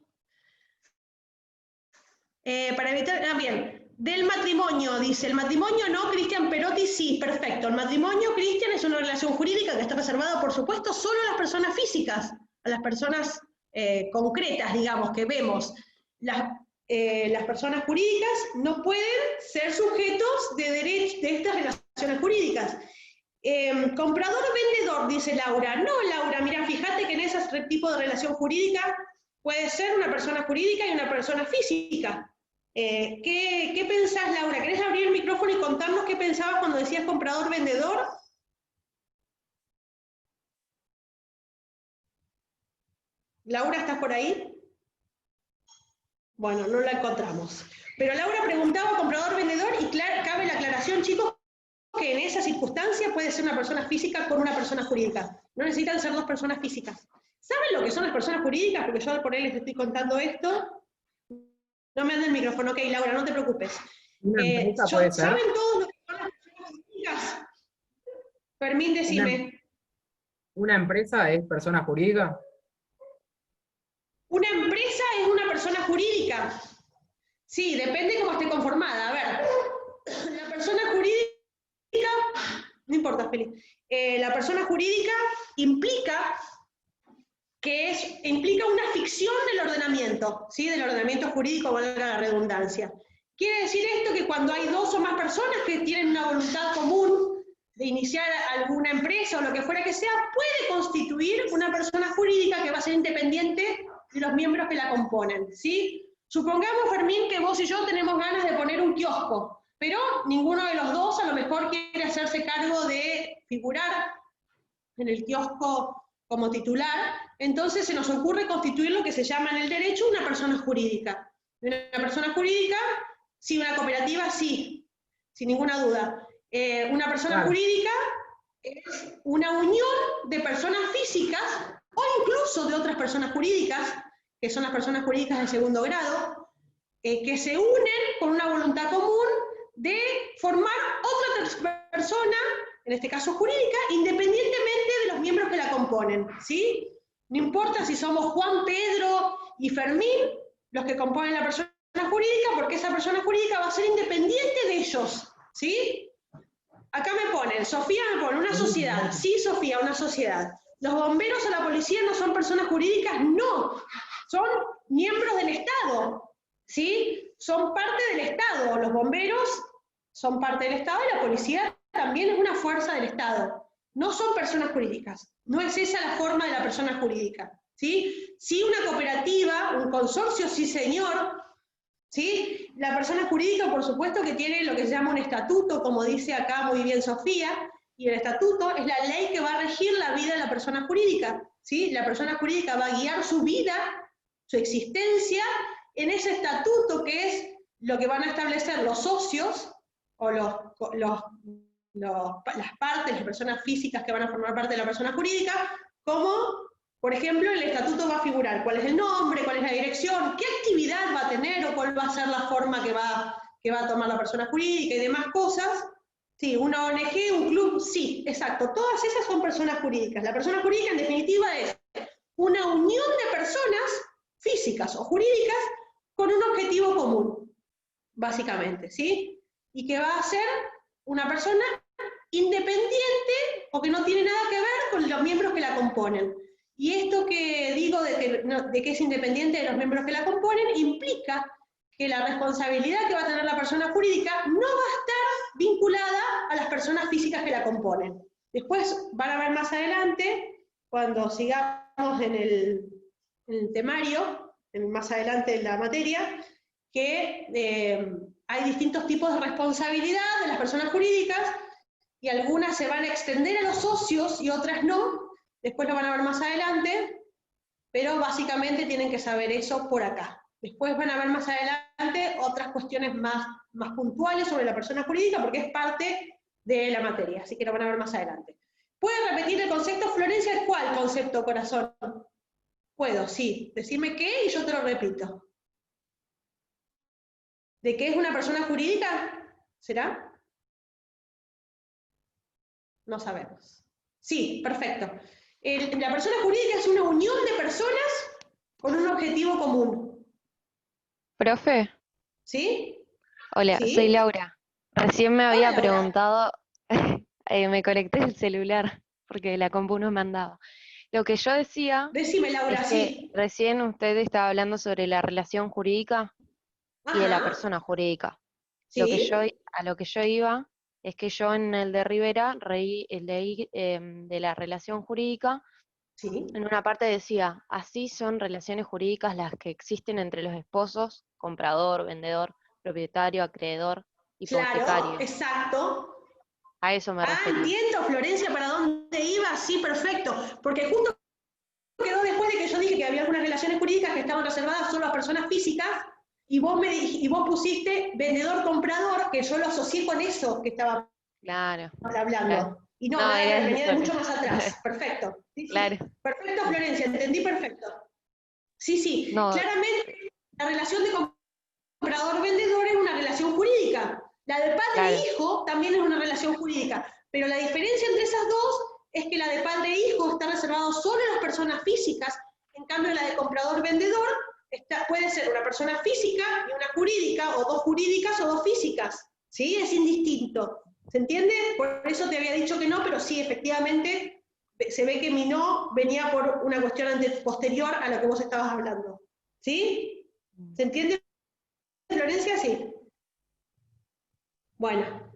Para evitar, bien, del matrimonio, dice, el matrimonio no, Cristian Perotti, sí, perfecto. El matrimonio, Cristian, es una relación jurídica que está reservada, por supuesto, solo a las personas físicas, a las personas concretas, digamos, que vemos. Las personas jurídicas no pueden ser sujetos de estas relaciones jurídicas. Comprador-vendedor, dice Laura. No, Laura, mira, fíjate que en ese tipo de relación jurídica puede ser una persona jurídica y una persona física. ¿Qué pensás, Laura? ¿Querés abrir el micrófono y contarnos qué pensabas cuando decías comprador-vendedor? Laura, ¿estás por ahí? Bueno, no la encontramos. Pero Laura preguntaba comprador-vendedor y cabe la aclaración, chicos, que en esa circunstancia puede ser una persona física con una persona jurídica. No necesitan ser dos personas físicas. ¿Saben lo que son las personas jurídicas? Porque yo por ahí les estoy contando esto. No me ande el micrófono, ok, Laura, no te preocupes. ¿Saben todos lo que son las personas jurídicas? Fermín, decime. ¿Una empresa es persona jurídica? Una empresa es una persona jurídica. Sí, depende cómo esté conformada. A ver, la persona jurídica, no importa, Felipe. La persona jurídica implica una ficción del ordenamiento, ¿sí? Del ordenamiento jurídico, valga la redundancia. Quiere decir esto que cuando hay dos o más personas que tienen una voluntad común de iniciar alguna empresa o lo que fuera que sea, puede constituir una persona jurídica que va a ser independiente de los miembros que la componen, ¿sí? Supongamos, Fermín, que vos y yo tenemos ganas de poner un kiosco, pero ninguno de los dos a lo mejor quiere hacerse cargo de figurar en el kiosco como titular, entonces se nos ocurre constituir lo que se llama en el derecho una persona jurídica. Una persona jurídica, sí, una cooperativa, sí, sin ninguna duda. Una persona jurídica es una unión de personas físicas o incluso de otras personas jurídicas, que son las personas jurídicas de segundo grado, que se unen con una voluntad común de formar otra persona, en este caso jurídica, independientemente de los miembros que la componen, ¿sí? No importa si somos Juan, Pedro y Fermín, los que componen la persona jurídica, porque esa persona jurídica va a ser independiente de ellos, ¿sí? Acá me ponen, Sofía me pone, una sociedad. Sí, Sofía, una sociedad. ¿Los bomberos o la policía no son personas jurídicas? No, son miembros del Estado, ¿sí? Son parte del Estado. Los bomberos son parte del Estado y la policía también es una fuerza del Estado. No son personas jurídicas. No es esa la forma de la persona jurídica, ¿sí? Sí, una cooperativa, un consorcio, sí señor, ¿sí? La persona jurídica, por supuesto, que tiene lo que se llama un estatuto, como dice acá muy bien Sofía, y el estatuto es la ley que va a regir la vida de la persona jurídica, ¿sí? La persona jurídica va a guiar su vida, su existencia, en ese estatuto que es lo que van a establecer los socios, o las partes, las personas físicas que van a formar parte de la persona jurídica, como, por ejemplo, el estatuto va a figurar cuál es el nombre, cuál es la dirección, qué actividad va a tener o cuál va a ser la forma que va a tomar la persona jurídica y demás cosas. Sí, una ONG, un club, sí, exacto. Todas esas son personas jurídicas. La persona jurídica, en definitiva, es una unión de personas físicas o jurídicas con un objetivo común, básicamente, ¿sí? Y que va a ser una persona independiente o que no tiene nada que ver con los miembros que la componen. Y esto que digo de que es independiente de los miembros que la componen implica que la responsabilidad que va a tener la persona jurídica no va a estar vinculada a las personas físicas que la componen. Después van a ver más adelante, cuando sigamos en el temario, más adelante en la materia, que hay distintos tipos de responsabilidad de las personas jurídicas, y algunas se van a extender a los socios y otras no, después lo van a ver más adelante, pero básicamente tienen que saber eso por acá. Después van a ver más adelante otras cuestiones más puntuales sobre la persona jurídica, porque es parte de la materia, así que lo van a ver más adelante. ¿Puede repetir el concepto, Florencia? ¿Cuál concepto, corazón? Puedo, sí. Decime qué y yo te lo repito. ¿De qué es una persona jurídica? ¿Será? No sabemos. Sí, perfecto. La persona jurídica es una unión de personas con un objetivo común. Profe, ¿Sí? hola, ¿Sí? soy Laura. Recién me había Hola, Laura. preguntado, me conecté el celular porque la compu no me andaba. Lo que yo decía Decime, Laura, es que sí. recién usted estaba hablando sobre la relación jurídica y de la Ajá. persona jurídica. Sí. A lo que yo iba es que yo en el de Rivera leí de la relación jurídica. Sí. En una parte decía, así son relaciones jurídicas las que existen entre los esposos, comprador, vendedor, propietario, acreedor, Claro, hipotecario. exacto. A eso me refería. Entiendo, Florencia, para dónde iba. Sí, perfecto. Porque justo quedó después de que yo dije que había algunas relaciones jurídicas que estaban reservadas solo a personas físicas, y vos pusiste vendedor-comprador, que yo lo asocié con eso que estaba Claro. hablando. Claro. Y no, No, nada, era venía de eso. mucho más atrás. Perfecto. Sí, sí. Claro. Perfecto, Florencia, entendí perfecto. Sí, sí. No, Claramente, la relación de comprador-vendedor es una relación jurídica. La de padre-hijo también es una relación jurídica. Pero la diferencia entre esas dos es que la de padre-hijo está reservada solo a las personas físicas, en cambio la de comprador-vendedor puede ser una persona física y una jurídica, o dos jurídicas o dos físicas. ¿Sí? Es indistinto. ¿Se entiende? Por eso te había dicho que no, pero sí, efectivamente, se ve que mi no venía por una cuestión posterior a lo que vos estabas hablando. ¿Sí? ¿Se entiende, Florencia? Sí. Bueno.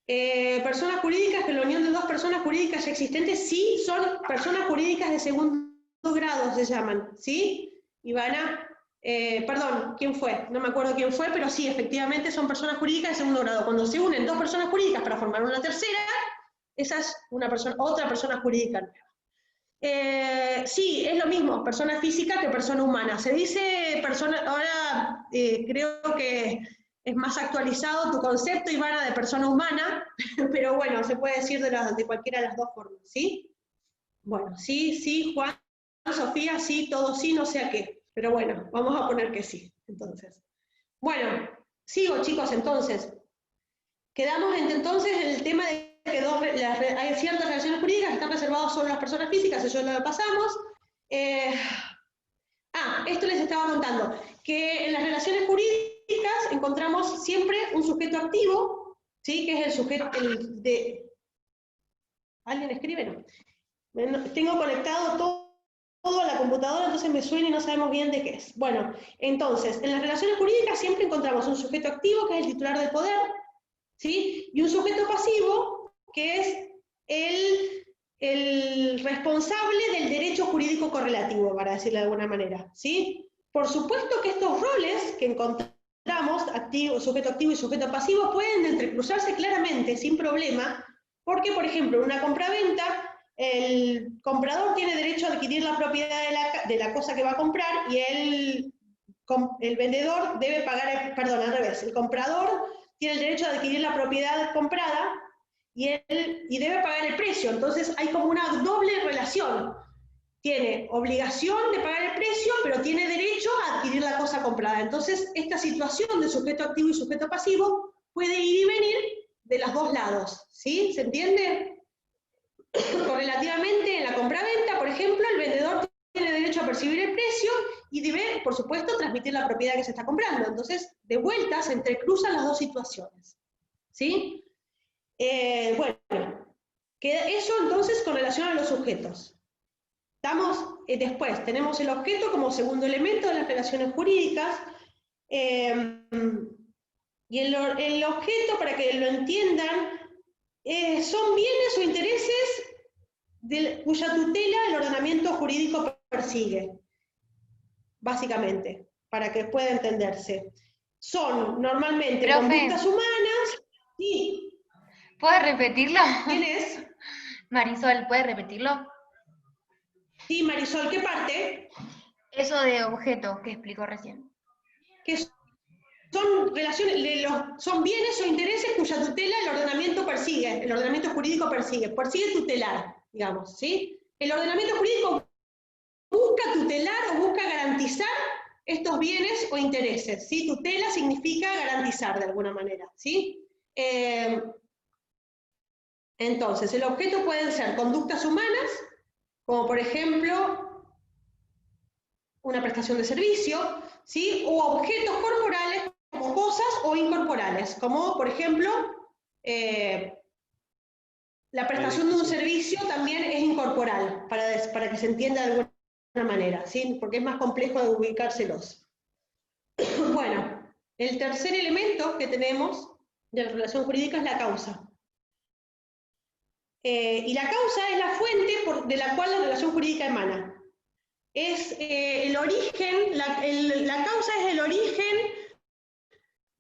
Personas jurídicas, que la unión de dos personas jurídicas ya existentes, sí, son personas jurídicas de segundo grado, se llaman, ¿sí? Ivana, perdón, ¿quién fue? No me acuerdo quién fue, pero sí, efectivamente son personas jurídicas de segundo grado. Cuando se unen dos personas jurídicas para formar una tercera, esa es otra persona jurídica nueva. Sí, es lo mismo, persona física que persona humana. Se dice persona, ahora creo que es más actualizado tu concepto, Ivana, de persona humana, pero bueno, se puede decir de cualquiera de las dos formas, ¿sí? Bueno, sí, sí, Juan, Sofía, sí, todo sí, no sé a qué, pero bueno, vamos a poner que sí, entonces. Bueno, sigo, chicos, entonces. Quedamos entonces en el tema de que hay ciertas relaciones jurídicas que están reservadas solo a las personas físicas, eso ya lo pasamos. Esto les estaba contando, que en las relaciones jurídicas encontramos siempre un sujeto activo, ¿sí? Que es el sujeto ¿Alguien escribe? No. Tengo conectado todo a la computadora, entonces me suena y no sabemos bien de qué es. Bueno, entonces, en las relaciones jurídicas siempre encontramos un sujeto activo, que es el titular del poder, ¿sí? Y un sujeto pasivo, que es el responsable del derecho jurídico correlativo, para decirlo de alguna manera, ¿sí? Por supuesto que estos roles que encontramos, sujeto activo y sujeto pasivo, pueden entrecruzarse claramente, sin problema, porque, por ejemplo, en una compraventa, el comprador tiene derecho a adquirir la propiedad de la cosa que va a comprar, y el vendedor debe pagar, perdón, al revés, el comprador tiene el derecho a adquirir la propiedad comprada y debe pagar el precio. Entonces hay como una doble relación. Tiene obligación de pagar el precio, pero tiene derecho a adquirir la cosa comprada. Entonces esta situación de sujeto activo y sujeto pasivo puede ir y venir de los dos lados, ¿sí? ¿Se entiende? Correlativamente en la compraventa, por ejemplo, el vendedor tiene derecho a percibir el precio y debe, por supuesto, transmitir la propiedad que se está comprando. Entonces, de vuelta se entrecruzan las dos situaciones, ¿sí? Bueno, queda eso entonces con relación a los sujetos. Después tenemos el objeto como segundo elemento de las relaciones jurídicas. Y el objeto, para que lo entiendan, son bienes o intereses cuya tutela el ordenamiento jurídico persigue, básicamente, para que pueda entenderse. Son normalmente Profe. conductas humanas. Sí. ¿Puedes repetirlo? ¿Quién es? Marisol, ¿puedes repetirlo? Sí, Marisol, ¿qué parte? Eso de objeto que explicó recién. Que son relaciones, son bienes o intereses cuya tutela el ordenamiento persigue, el ordenamiento jurídico persigue tutelar, digamos, ¿sí? El ordenamiento jurídico busca tutelar o busca garantizar estos bienes o intereses, ¿sí? Tutela significa garantizar de alguna manera, ¿sí? Entonces, el objeto pueden ser conductas humanas, como por ejemplo una prestación de servicio, ¿sí? O objetos corporales como cosas o incorporales, como por ejemplo la prestación de un servicio también es incorporal, para que se entienda de alguna manera, ¿sí? Porque es más complejo de ubicárselos. Bueno, el tercer elemento que tenemos de la relación jurídica es la causa. Y la causa es la fuente de la cual la relación jurídica emana. Es el origen, la causa es el origen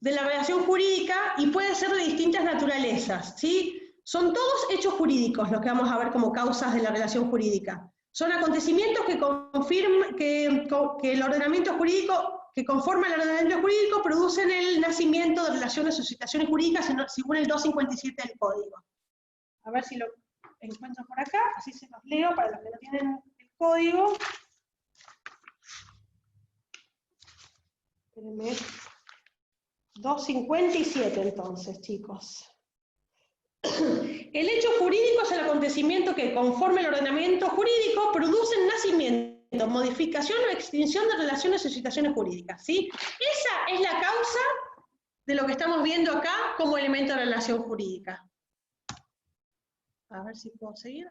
de la relación jurídica y puede ser de distintas naturalezas, ¿sí? Son todos hechos jurídicos los que vamos a ver como causas de la relación jurídica. Son acontecimientos que confirman que el ordenamiento jurídico, que conforman el ordenamiento jurídico, producen el nacimiento de relaciones o situaciones jurídicas según el 257 del Código. A ver si lo encuentro por acá, así se los leo para los que no tienen el código. Espérenme. 257 entonces, chicos. El hecho jurídico es el acontecimiento que, conforme al ordenamiento jurídico, produce el nacimiento, modificación o extinción de relaciones o situaciones jurídicas, ¿sí? Esa es la causa de lo que estamos viendo acá como elemento de relación jurídica. A ver si puedo seguir.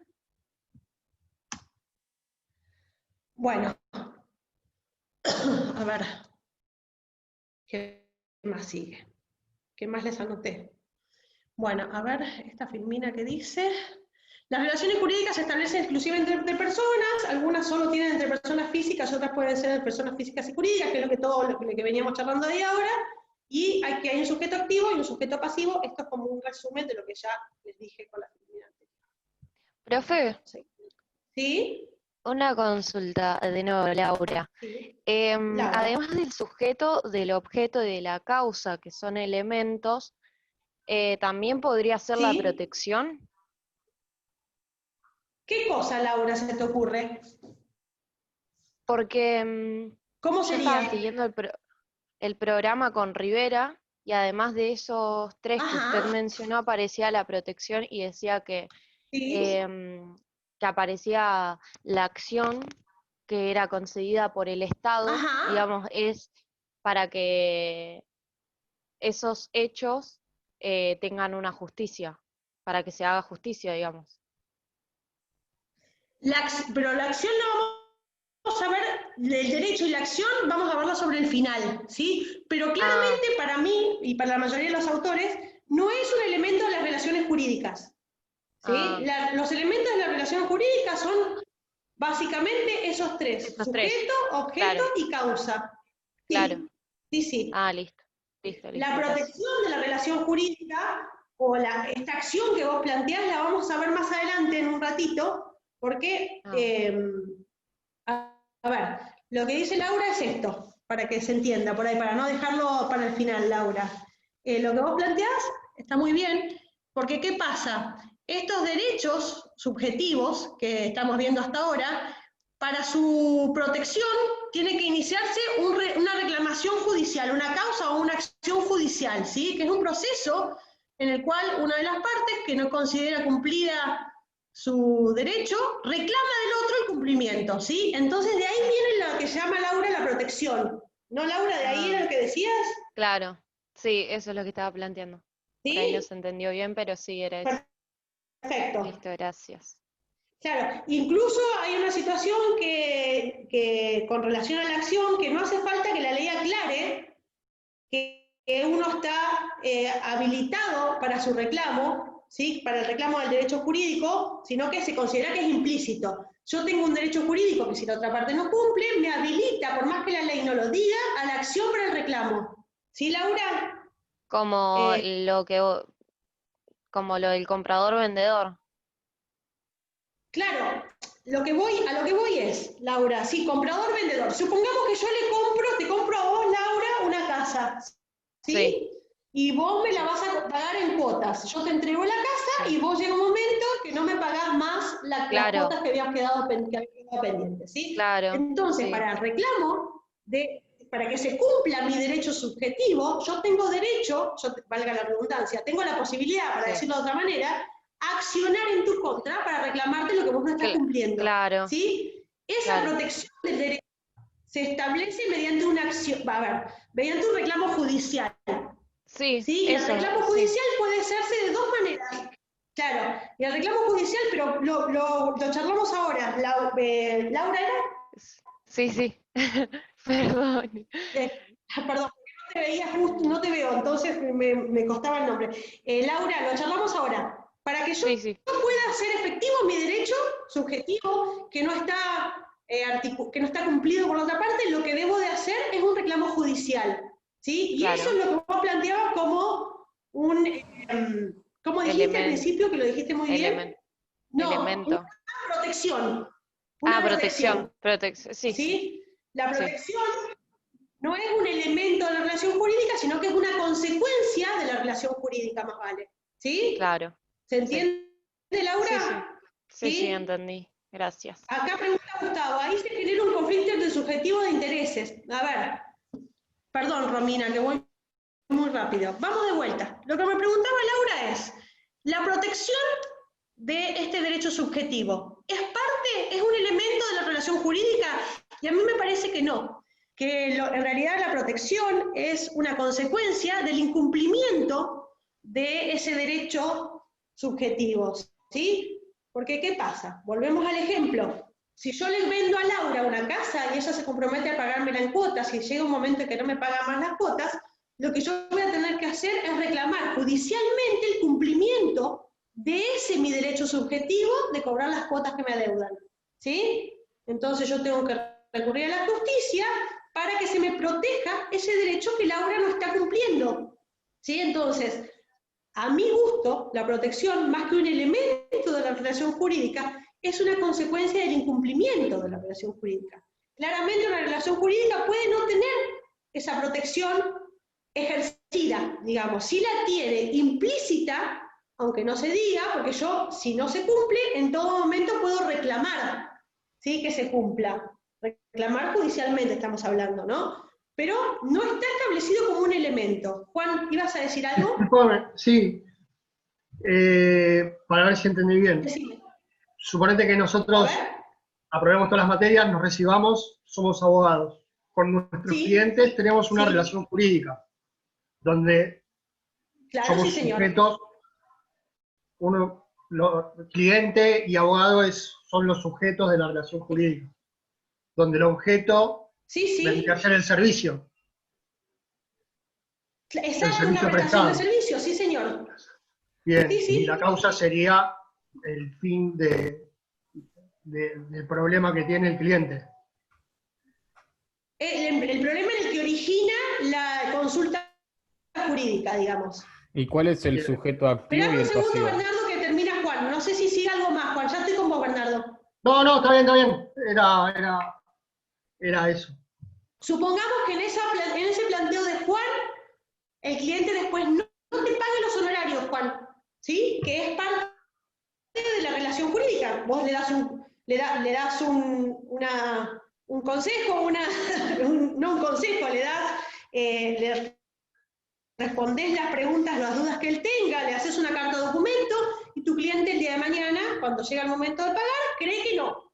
Bueno. A ver. ¿Qué más sigue? ¿Qué más les anoté? Bueno, a ver, esta filmina que dice... Las relaciones jurídicas se establecen exclusivamente entre personas, algunas solo tienen entre personas físicas, otras pueden ser entre personas físicas y jurídicas, que es lo que veníamos charlando de ahora, y hay un sujeto activo y un sujeto pasivo. Esto es como un resumen de lo que ya les dije con la filmina anterior. Profe, ¿Sí? una consulta de nuevo, Laura. Sí. Además del sujeto, del objeto y de la causa, que son elementos, ¿también podría ser la ¿Sí? protección? ¿Qué cosa, Laura, se te ocurre? Porque ¿Cómo yo sería? estaba siguiendo el programa con Rivera, y además de esos tres que usted mencionó, aparecía la protección y decía que, ¿Sí? que aparecía la acción que era concedida por el Estado, Ajá. digamos, es para que esos hechos tengan una justicia, para que se haga justicia, digamos. Pero la acción no vamos a ver, el derecho y la acción vamos a verlo sobre el final, ¿sí? Pero claramente para mí, y para la mayoría de los autores, no es un elemento de las relaciones jurídicas, ¿sí? Los elementos de las relaciones jurídicas son básicamente esos tres: sujeto, objeto y causa. Sí, claro. Sí. Listo. La protección de la relación jurídica, o esta acción que vos planteás, la vamos a ver más adelante en un ratito, porque, a ver, lo que dice Laura es esto, para que se entienda por ahí, para no dejarlo para el final, Laura. Lo que vos planteás está muy bien, porque ¿qué pasa? Estos derechos subjetivos que estamos viendo hasta ahora, para su protección tiene que iniciarse una reclamación judicial, una causa o una acción judicial, ¿sí? Que es un proceso en el cual una de las partes que no considera cumplida su derecho reclama del otro el cumplimiento, ¿sí? Entonces de ahí viene lo que llama Laura la protección. ¿No, Laura? ¿De ahí era lo que decías? Claro, sí, eso es lo que estaba planteando. ¿Sí? Por ahí no se entendió bien, pero sí era eso. Perfecto. Listo, gracias. Claro, incluso hay una situación que con relación a la acción, que no hace falta que la ley aclare que uno está habilitado para su reclamo, ¿sí? Para el reclamo del derecho jurídico, sino que se considera que es implícito. Yo tengo un derecho jurídico que si la otra parte no cumple, me habilita, por más que la ley no lo diga, a la acción para el reclamo. ¿Sí, Laura? Como como lo del comprador-vendedor. Claro, a lo que voy es, Laura, sí, comprador-vendedor. Supongamos que yo te compro a vos, Laura, una casa, ¿sí? Sí. Y vos me la vas a pagar en cuotas. Yo te entrego la casa y vos llega un momento que no me pagás más las cuotas que habías quedado pendientes, ¿sí? Claro. Entonces, sí. para el reclamo, para que se cumpla mi derecho subjetivo, yo tengo derecho, valga la redundancia, tengo la posibilidad, para decirlo de otra manera, accionar en tu contra para reclamarte lo que vos no estás cumpliendo. Claro. ¿Sí? Esa protección del derecho se establece mediante una acción, mediante un reclamo judicial. Sí, ¿Sí? eso, El reclamo judicial puede hacerse de dos maneras. Claro, y el reclamo judicial, pero lo charlamos ahora. ¿Laura era? Sí. Perdón. Perdón, no te veía justo, no te veo, entonces me costaba el nombre. Laura, lo charlamos ahora. Para que yo pueda hacer efectivo mi derecho subjetivo, que no está cumplido por la otra parte, lo que debo de hacer es un reclamo judicial. ¿Sí? Y eso es lo que vos planteabas como un... ¿Cómo dijiste al principio? Que lo dijiste muy bien. No, elemento. Una protección. Protección. ¿Sí? La protección no es un elemento de la relación jurídica, sino que es una consecuencia de la relación jurídica, más vale. ¿Sí? Claro. ¿Se entiende, Laura? Sí, entendí. Gracias. Acá pregunta Gustavo, ahí se genera un conflicto entre subjetivo de intereses. A ver, perdón, Romina, que voy muy rápido. Vamos de vuelta. Lo que me preguntaba Laura es, la protección de este derecho subjetivo, ¿es un elemento de la relación jurídica? Y a mí me parece que no, que en realidad la protección es una consecuencia del incumplimiento de ese derecho subjetivo, ¿sí? Porque, ¿qué pasa? Volvemos al ejemplo. Si yo le vendo a Laura una casa y ella se compromete a pagármela en cuotas y llega un momento en que no me paga más las cuotas, lo que yo voy a tener que hacer es reclamar judicialmente el cumplimiento de ese mi derecho subjetivo de cobrar las cuotas que me adeudan, ¿sí? Entonces yo tengo que recurrir a la justicia para que se me proteja ese derecho que Laura no está cumpliendo, ¿sí? Entonces, a mi gusto, la protección, más que un elemento de la relación jurídica, es una consecuencia del incumplimiento de la relación jurídica. Claramente una relación jurídica puede no tener esa protección ejercida, digamos, si la tiene implícita, aunque no se diga, porque yo, si no se cumple, en todo momento puedo reclamar, ¿sí? Que se cumpla. Reclamar judicialmente estamos hablando, ¿no? Pero no está establecido como un elemento. Juan, ¿ibas a decir algo? Sí, para ver si entendí bien. Decime. Suponete que nosotros aprobemos todas las materias, nos recibamos, somos abogados. Con nuestros clientes tenemos una relación jurídica, donde somos sujetos, cliente y abogado son los sujetos de la relación jurídica, donde el objeto vendría a ser el servicio. Exacto, una prestación de servicio, sí señor. Bien, y la causa sería el fin del problema que tiene el cliente. El problema es el que origina la consulta jurídica, digamos. ¿Y cuál es el sujeto activo y el pasivo? Esperame un segundo, Bernardo, que termina Juan. No sé si sigue algo más, Juan. Ya estoy con vos, Bernardo. No, está bien. Era eso. Supongamos que en ese planteo de Juan, el cliente después no te pague los honorarios, Juan, ¿sí? Que es parte de la relación jurídica. Vos le das un consejo, no un consejo, le respondés las preguntas, las dudas que él tenga, le haces una carta de documento y tu cliente el día de mañana, cuando llega el momento de pagar, cree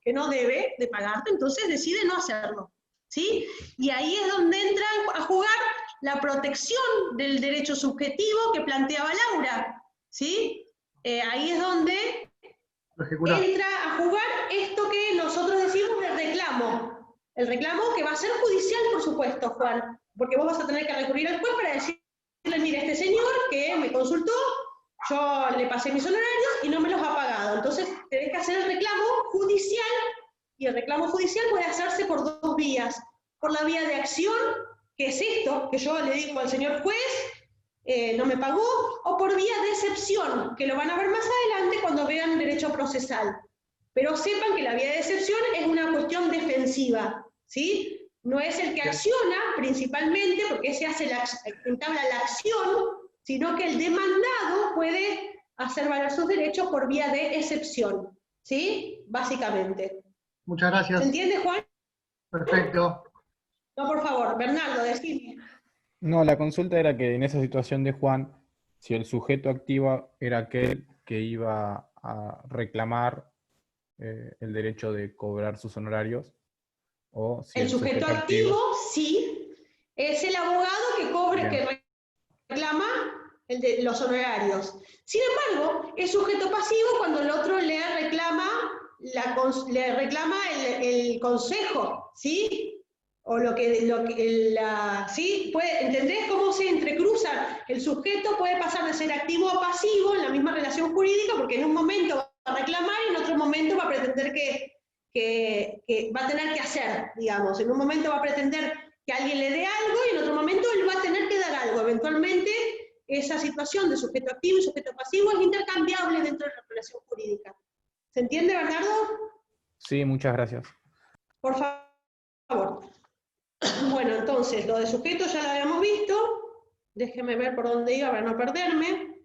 que no debe de pagarte, entonces decide no hacerlo, ¿sí? Y ahí es donde entra a jugar la protección del derecho subjetivo que planteaba Laura, ¿sí? Ahí es donde entra a jugar esto que nosotros decimos del reclamo. El reclamo que va a ser judicial, por supuesto, Juan, porque vos vas a tener que recurrir al juez para decir mire, este señor que me consultó, yo le pasé mis honorarios y no me los ha pagado. Entonces tenés que hacer el reclamo judicial, y el reclamo judicial puede hacerse por dos vías. Por la vía de acción, que es esto, que yo le digo al señor juez, no me pagó, o por vía de excepción, que lo van a ver más adelante cuando vean derecho procesal. Pero sepan que la vía de excepción es una cuestión defensiva, ¿sí? No es el que acciona principalmente, porque ese hace entabla la acción, sino que el demandado puede hacer valer sus derechos por vía de excepción, ¿sí? Básicamente. Muchas gracias. ¿Se entiende, Juan? Perfecto. No, por favor, Bernardo, decime. No, la consulta era que en esa situación de Juan, si el sujeto activo era aquel que iba a reclamar el derecho de cobrar sus honorarios, o si el sujeto activo, sí, es el abogado que reclama los honorarios. Sin embargo, es sujeto pasivo cuando el otro le reclama el consejo, ¿sí? O ¿sí? ¿Entendés cómo se entrecruzan? El sujeto puede pasar de ser activo a pasivo en la misma relación jurídica, porque en un momento va a reclamar y en otro momento va a pretender que va a tener que hacer, digamos. En un momento va a pretender que alguien le dé algo y en otro momento él va a tener que dar algo. Eventualmente, esa situación de sujeto activo y sujeto pasivo es intercambiable dentro de la relación jurídica. ¿Se entiende, Bernardo? Sí, muchas gracias. Por favor. Bueno, entonces, lo de sujeto ya lo habíamos visto. Déjenme ver por dónde iba para no perderme.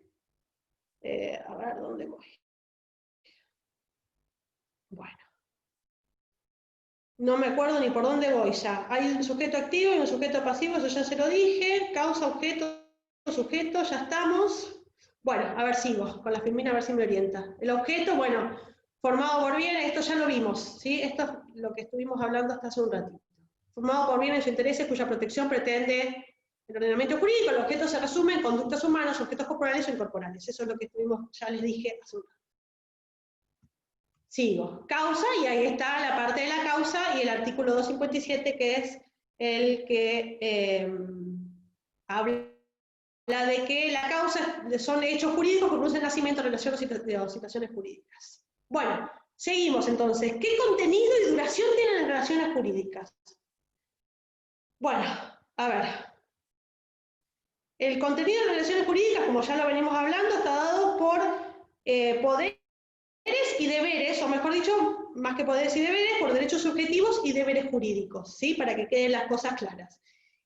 A ver, ¿dónde voy? Bueno. No me acuerdo ni por dónde voy ya. Hay un sujeto activo y un sujeto pasivo, eso ya se lo dije. Causa, objeto, sujeto, ya estamos. Bueno, a ver, sigo con la Filmina, a ver si me orienta. El objeto, bueno, formado por bienes, esto ya lo vimos, ¿sí? Esto es lo que estuvimos hablando hasta hace un ratito. Formado por bienes o intereses cuya protección pretende el ordenamiento jurídico. El objeto se resume en conductas humanas, objetos corporales o incorporales. Eso es lo que estuvimos, ya les dije hace un rato. Sigo. Causa, y ahí está la parte de la causa y el artículo 257, que es el que habla de que la causa son hechos jurídicos que producen nacimiento, relación o situaciones jurídicas. Bueno, seguimos entonces. ¿Qué contenido y duración tienen las relaciones jurídicas? Bueno, a ver. El contenido de las relaciones jurídicas, como ya lo venimos hablando, está dado por poderes y deberes, o mejor dicho, más que poderes y deberes, por derechos subjetivos y deberes jurídicos, ¿sí? Para que queden las cosas claras.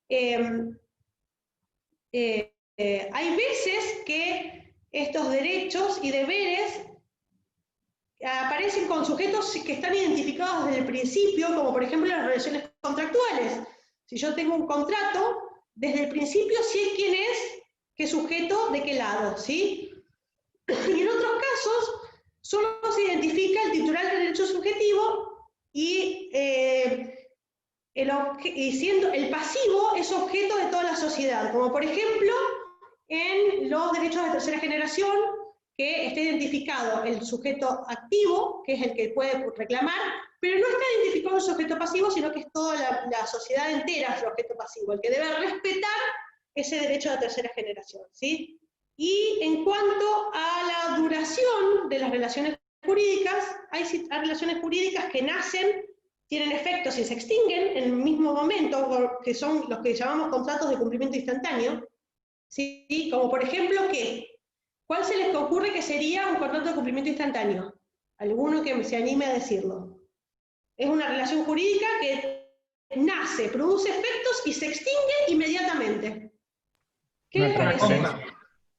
Hay veces que estos derechos y deberes aparecen con sujetos que están identificados desde el principio, como por ejemplo las relaciones contractuales. Si yo tengo un contrato, desde el principio sé quién es, qué sujeto, de qué lado, ¿sí? Y en otros casos, solo se identifica el titular del derecho subjetivo y siendo el pasivo es objeto de toda la sociedad, como por ejemplo en los derechos de tercera generación, que está identificado el sujeto activo, que es el que puede reclamar, pero no está identificado el sujeto pasivo, sino que es toda la sociedad entera el sujeto pasivo, el que debe respetar ese derecho de tercera generación, ¿sí? Y en cuanto a la duración de las relaciones jurídicas, hay relaciones jurídicas que nacen, tienen efectos y se extinguen en el mismo momento, que son los que llamamos contratos de cumplimiento instantáneo, ¿sí? Como por ejemplo, ¿cuál se les ocurre que sería un contrato de cumplimiento instantáneo? ¿Alguno que se anime a decirlo? Es una relación jurídica que nace, produce efectos y se extingue inmediatamente. ¿Qué les parece?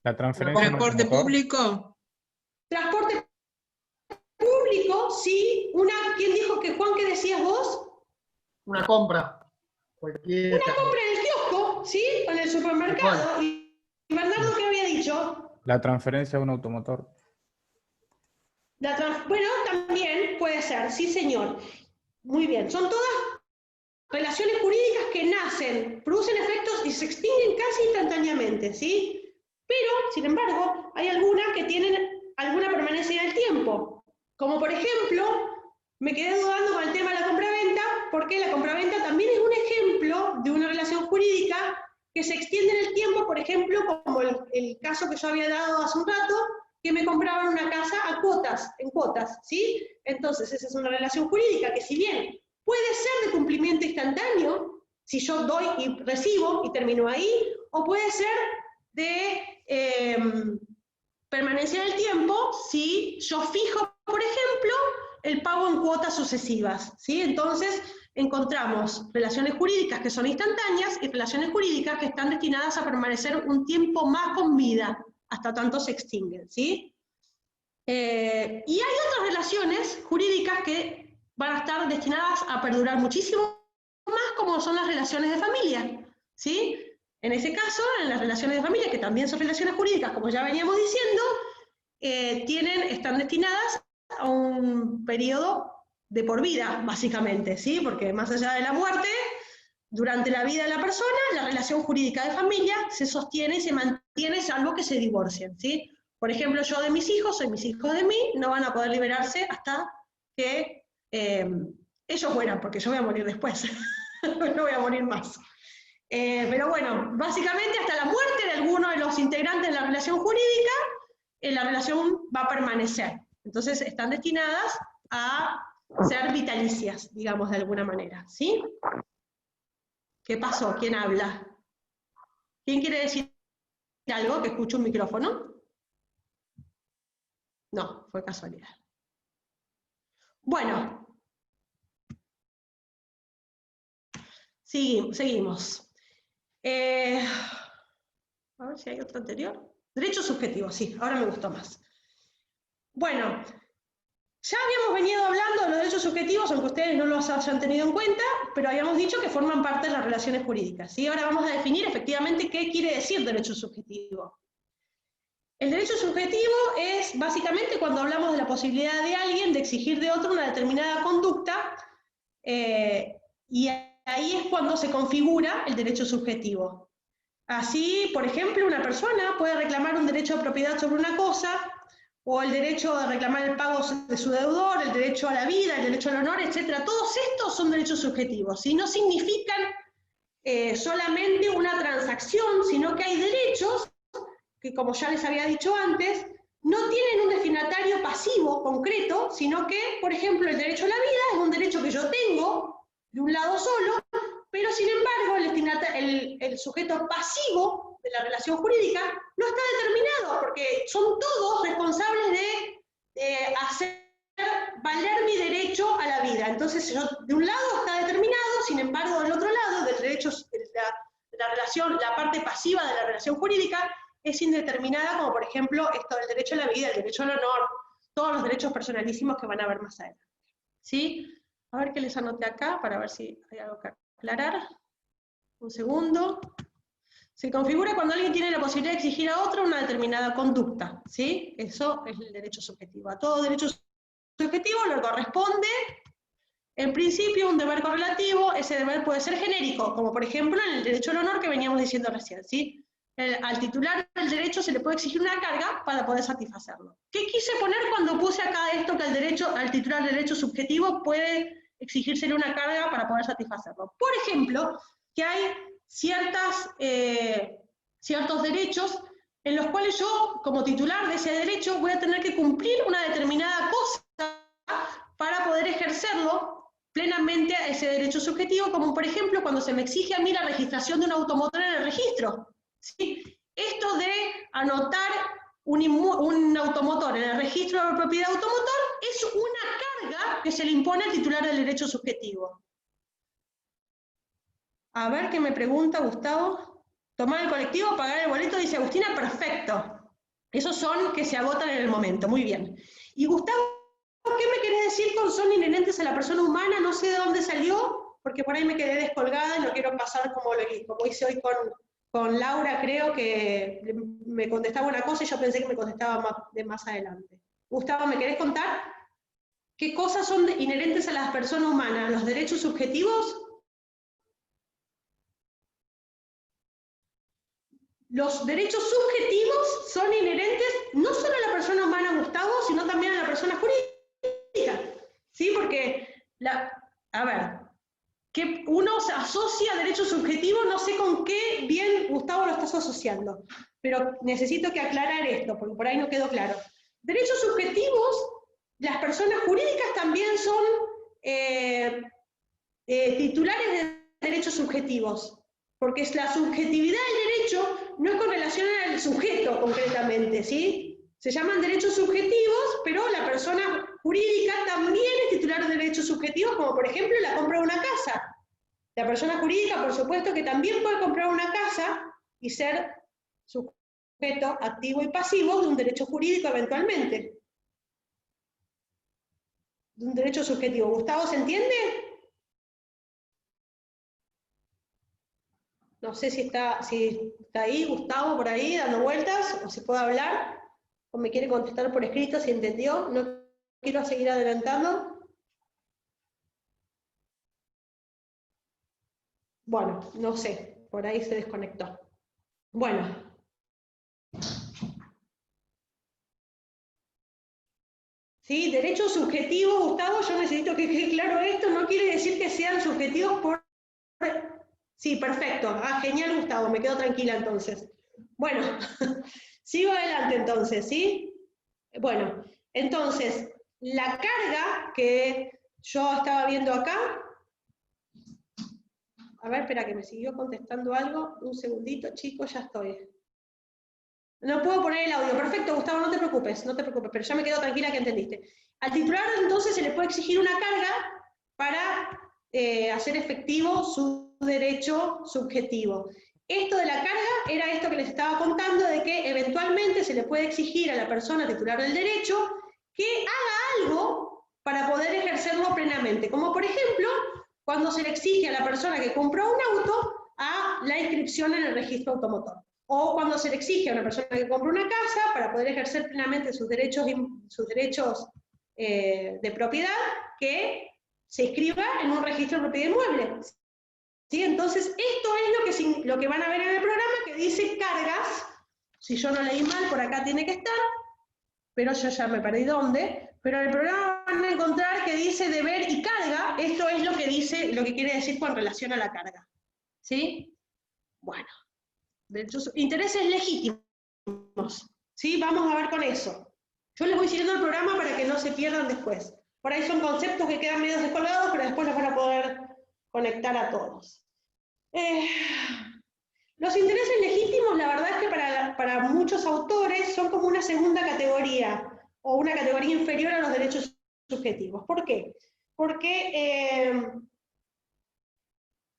La transferencia. ¿Transporte público? Transporte público, sí. ¿Quién dijo que, Juan, qué decías vos? Una compra. Cualquier... Una compra en el kiosco, ¿sí? O en el supermercado. ¿Y Bernardo qué había dicho? La transferencia de un automotor. Bueno, también puede ser, sí señor. Muy bien, son todas relaciones jurídicas que nacen, producen efectos y se extinguen casi instantáneamente, ¿sí? Pero, sin embargo, hay algunas que tienen alguna permanencia en el tiempo. Como por ejemplo, me quedé dudando con el tema de la compraventa, porque la compraventa también es un ejemplo de una relación jurídica que se extiende en el tiempo, por ejemplo, como el caso que yo había dado hace un rato, que me compraban una casa a cuotas, en cuotas, ¿sí? Entonces, esa es una relación jurídica que, si bien puede ser de cumplimiento instantáneo, si yo doy y recibo y termino ahí, o puede ser de permanencia en el tiempo si yo fijo, por ejemplo, el pago en cuotas sucesivas, ¿sí? Entonces, encontramos relaciones jurídicas que son instantáneas y relaciones jurídicas que están destinadas a permanecer un tiempo más con vida, hasta tanto se extinguen, ¿sí? Y hay otras relaciones jurídicas que van a estar destinadas a perdurar muchísimo más, como son las relaciones de familia, ¿sí? En ese caso, en las relaciones de familia, que también son relaciones jurídicas, como ya veníamos diciendo, están destinadas a un periodo de por vida, básicamente, ¿sí? Porque más allá de la muerte, durante la vida de la persona, la relación jurídica de familia se sostiene y se mantiene, salvo que se divorcien, ¿sí? Por ejemplo, yo de mis hijos, o mis hijos de mí, no van a poder liberarse hasta que ellos mueran, porque yo voy a morir después, no voy a morir más. Pero bueno, básicamente hasta la muerte de alguno de los integrantes de la relación jurídica, la relación va a permanecer. Entonces están destinadas a ser vitalicias, digamos, de alguna manera, ¿sí? ¿Qué pasó? ¿Quién habla? ¿Quién quiere decir algo? Que escucho un micrófono. No, fue casualidad. Bueno. Seguimos. A ver si hay otro anterior. Derechos subjetivos, sí, ahora me gustó más. Bueno, ya habíamos venido hablando de los derechos subjetivos, aunque ustedes no los hayan tenido en cuenta, pero habíamos dicho que forman parte de las relaciones jurídicas, ¿sí? Ahora vamos a definir efectivamente qué quiere decir derecho subjetivo. El derecho subjetivo es básicamente cuando hablamos de la posibilidad de alguien de exigir de otro una determinada conducta, y ahí es cuando se configura el derecho subjetivo. Así, por ejemplo, una persona puede reclamar un derecho de propiedad sobre una cosa, o el derecho a reclamar el pago de su deudor, el derecho a la vida, el derecho al honor, etc. Todos estos son derechos subjetivos, ¿sí? No significan solamente una transacción, sino que hay derechos que, como ya les había dicho antes, no tienen un destinatario pasivo concreto, sino que, por ejemplo, el derecho a la vida es un derecho que yo tengo de un lado solo, pero sin embargo el sujeto pasivo de la relación jurídica no está determinado, porque son todos responsables de hacer valer mi derecho a la vida. Entonces, de un lado está determinado, sin embargo, del otro lado, del derecho, la relación, la parte pasiva de la relación jurídica es indeterminada, como por ejemplo esto del derecho a la vida, el derecho al honor, todos los derechos personalísimos que van a ver más adelante. ¿Sí? A ver qué les anoté acá, para ver si hay algo que aclarar. Un segundo. Se configura cuando alguien tiene la posibilidad de exigir a otro una determinada conducta, ¿sí? Eso es el derecho subjetivo. A todo derecho subjetivo le corresponde, en principio, un deber correlativo. Ese deber puede ser genérico, como por ejemplo en el derecho al honor que veníamos diciendo recién, ¿sí? Al titular del derecho se le puede exigir una carga para poder satisfacerlo. ¿Qué quise poner cuando puse acá esto, que al titular del derecho subjetivo puede exigírsele una carga para poder satisfacerlo? Por ejemplo, que hay ciertos derechos en los cuales yo, como titular de ese derecho, voy a tener que cumplir una determinada cosa para poder ejercerlo plenamente a ese derecho subjetivo, como por ejemplo cuando se me exige a mí la registración de un automotor en el registro. ¿Sí? Esto de anotar un automotor en el registro de propiedad automotor es una carga que se le impone al titular del derecho subjetivo. A ver qué me pregunta Gustavo. Tomar el colectivo, pagar el boleto, dice Agustina, perfecto. Esos son que se agotan en el momento, muy bien. Y Gustavo, ¿qué me querés decir con son inherentes a la persona humana? No sé de dónde salió, porque por ahí me quedé descolgada y no quiero pasar como hice hoy con Laura, creo que me contestaba una cosa y yo pensé que me contestaba más adelante. Gustavo, ¿me querés contar qué cosas son inherentes a las personas humanas? ¿Los derechos subjetivos? Los derechos subjetivos son inherentes no solo a la persona humana, Gustavo, sino también a la persona jurídica. ¿Sí? Porque, a ver, que uno se asocia derecho subjetivo, no sé con qué bien, Gustavo, lo estás asociando, pero necesito que aclarar esto, porque por ahí no quedó claro. Derechos subjetivos, las personas jurídicas también son titulares de derechos subjetivos, porque es la subjetividad del derecho no es con relación al sujeto concretamente, ¿sí? Se llaman derechos subjetivos, pero la persona jurídica también es titular de derechos subjetivos, como por ejemplo la compra de una casa. La persona jurídica, por supuesto, que también puede comprar una casa y ser sujeto activo y pasivo de un derecho jurídico eventualmente. De un derecho subjetivo. ¿Gustavo, se entiende? No sé si está ahí Gustavo por ahí dando vueltas, o se puede hablar, o me quiere contestar por escrito si entendió. No quiero seguir adelantando. Bueno, no sé, por ahí se desconectó. Bueno. ¿Sí? Derechos subjetivos, Gustavo, yo necesito que quede claro esto, no quiere decir que sean subjetivos por... Sí, perfecto. Ah, genial, Gustavo, me quedo tranquila entonces. Bueno, sigo adelante entonces, ¿sí? Bueno, entonces, la carga que yo estaba viendo acá, a ver, espera que me siguió contestando algo, un segundito, chicos, ya estoy. No puedo poner el audio, perfecto, Gustavo, no te preocupes, pero ya me quedo tranquila que entendiste. Al titular entonces se le puede exigir una carga para hacer efectivo su derecho subjetivo. Esto de la carga era esto que les estaba contando, de que eventualmente se le puede exigir a la persona titular del derecho que haga algo para poder ejercerlo plenamente, como por ejemplo, cuando se le exige a la persona que compró un auto a la inscripción en el registro automotor. O cuando se le exige a una persona que compra una casa para poder ejercer plenamente sus derechos de propiedad, que se inscriba en un registro de propiedad inmueble. ¿Sí? Entonces, esto es lo que van a ver en el programa, que dice cargas. Si yo no leí mal, por acá tiene que estar, pero yo ya me perdí dónde. Pero en el programa van a encontrar que dice deber y carga. Esto es lo que dice, lo que quiere decir con relación a la carga. ¿Sí? Bueno. Intereses legítimos, ¿sí? Vamos a ver con eso. Yo les voy siguiendo el programa para que no se pierdan después. Por ahí son conceptos que quedan medio descolgados, pero después los van a poder conectar a todos. Los intereses legítimos, la verdad es que para muchos autores son como una segunda categoría, o una categoría inferior a los derechos subjetivos. ¿Por qué? Porque...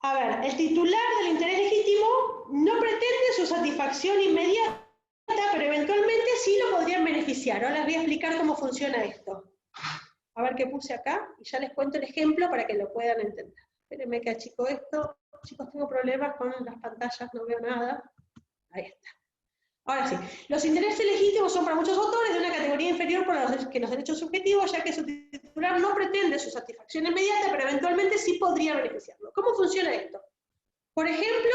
a ver, el titular del interés legítimo no pretende su satisfacción inmediata, pero eventualmente sí lo podrían beneficiar. Ahora les voy a explicar cómo funciona esto. A ver qué puse acá, y ya les cuento el ejemplo para que lo puedan entender. Espérenme que achico esto. Chicos, tengo problemas con las pantallas, no veo nada. Ahí está. Ahora sí, los intereses legítimos son para muchos autores de una categoría inferior que los derechos subjetivos, ya que su titular no pretende su satisfacción inmediata, pero eventualmente sí podría beneficiarlo. ¿Cómo funciona esto? Por ejemplo,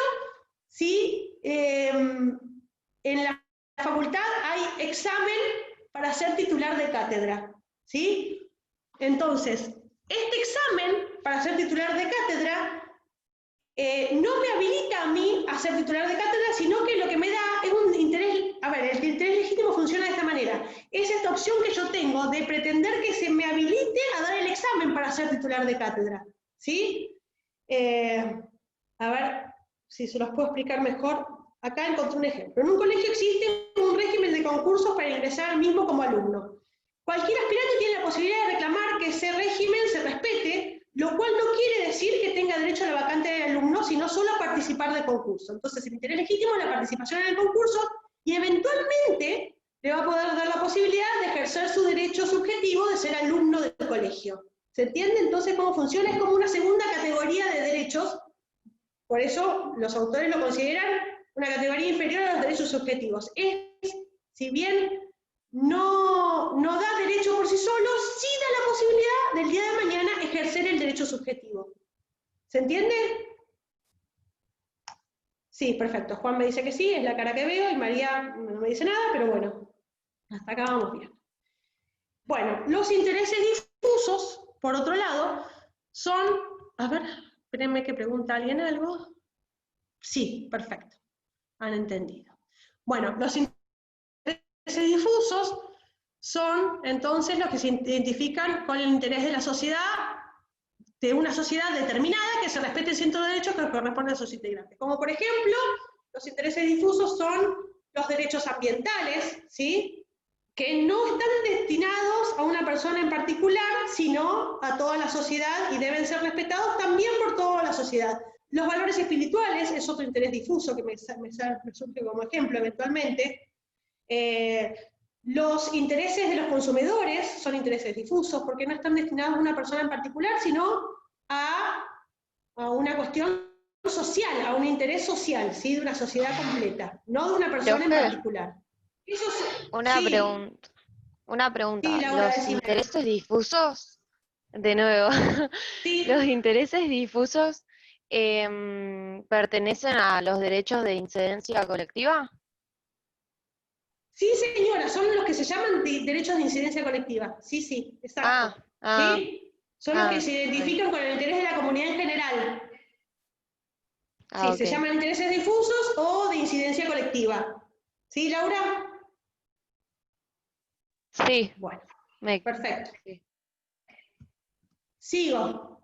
si en la facultad hay examen para ser titular de cátedra, ¿sí? Entonces, este examen para ser titular de cátedra no me habilita a mí a ser titular de cátedra, sino que lo que me da es un interés. A ver, el interés legítimo funciona de esta manera. Es esta opción que yo tengo de pretender que se me habilite a dar el examen para ser titular de cátedra. ¿Sí? A ver si se los puedo explicar mejor. Acá encontré un ejemplo. En un colegio existe un régimen de concursos para ingresar al mismo como alumno. Cualquier aspirante tiene la posibilidad de reclamar que ese régimen se respete, lo cual no quiere decir que tenga derecho a la vacante de alumno, sino solo a participar del concurso. Entonces, el interés legítimo es la participación en el concurso y eventualmente le va a poder dar la posibilidad de ejercer su derecho subjetivo de ser alumno del colegio. ¿Se entiende entonces cómo funciona? Es como una segunda categoría de derechos, por eso los autores lo consideran una categoría inferior a los derechos subjetivos. Si bien no da derecho por sí solo, sí da la posibilidad del día de mañana ejercer el derecho subjetivo. ¿Se entiende? Sí, perfecto. Juan me dice que sí, es la cara que veo, y María no me dice nada, pero bueno, hasta acá vamos bien. Bueno, los intereses difusos, por otro lado, son... A ver, Espérenme que pregunta alguien algo. Sí, perfecto. Han entendido. Bueno, los intereses difusos son entonces los que se identifican con el interés de la sociedad, de una sociedad determinada, que se respete el centro de derechos que corresponde a sus integrantes. Como por ejemplo, los intereses difusos son los derechos ambientales, ¿sí? Que no están destinados a una persona en particular, sino a toda la sociedad y deben ser respetados también por toda la sociedad. Los valores espirituales es otro interés difuso que me surge como ejemplo eventualmente. Los intereses de los consumidores son intereses difusos porque no están destinados a una persona en particular, sino a una cuestión social, a un interés social, ¿sí? De una sociedad completa, no de una persona en particular. Una pregunta. Sí, Laura, ¿Los decime. intereses difusos, de nuevo, Sí. los intereses difusos pertenecen a los derechos de incidencia colectiva? Sí, señora, son los que se llaman derechos de incidencia colectiva. Sí, sí, exacto. ¿Sí? Son los que se identifican con el interés de la comunidad en general. Sí, se llaman intereses difusos o de incidencia colectiva. ¿Sí, Laura? Sí. Bueno, perfecto. Sí. Sigo.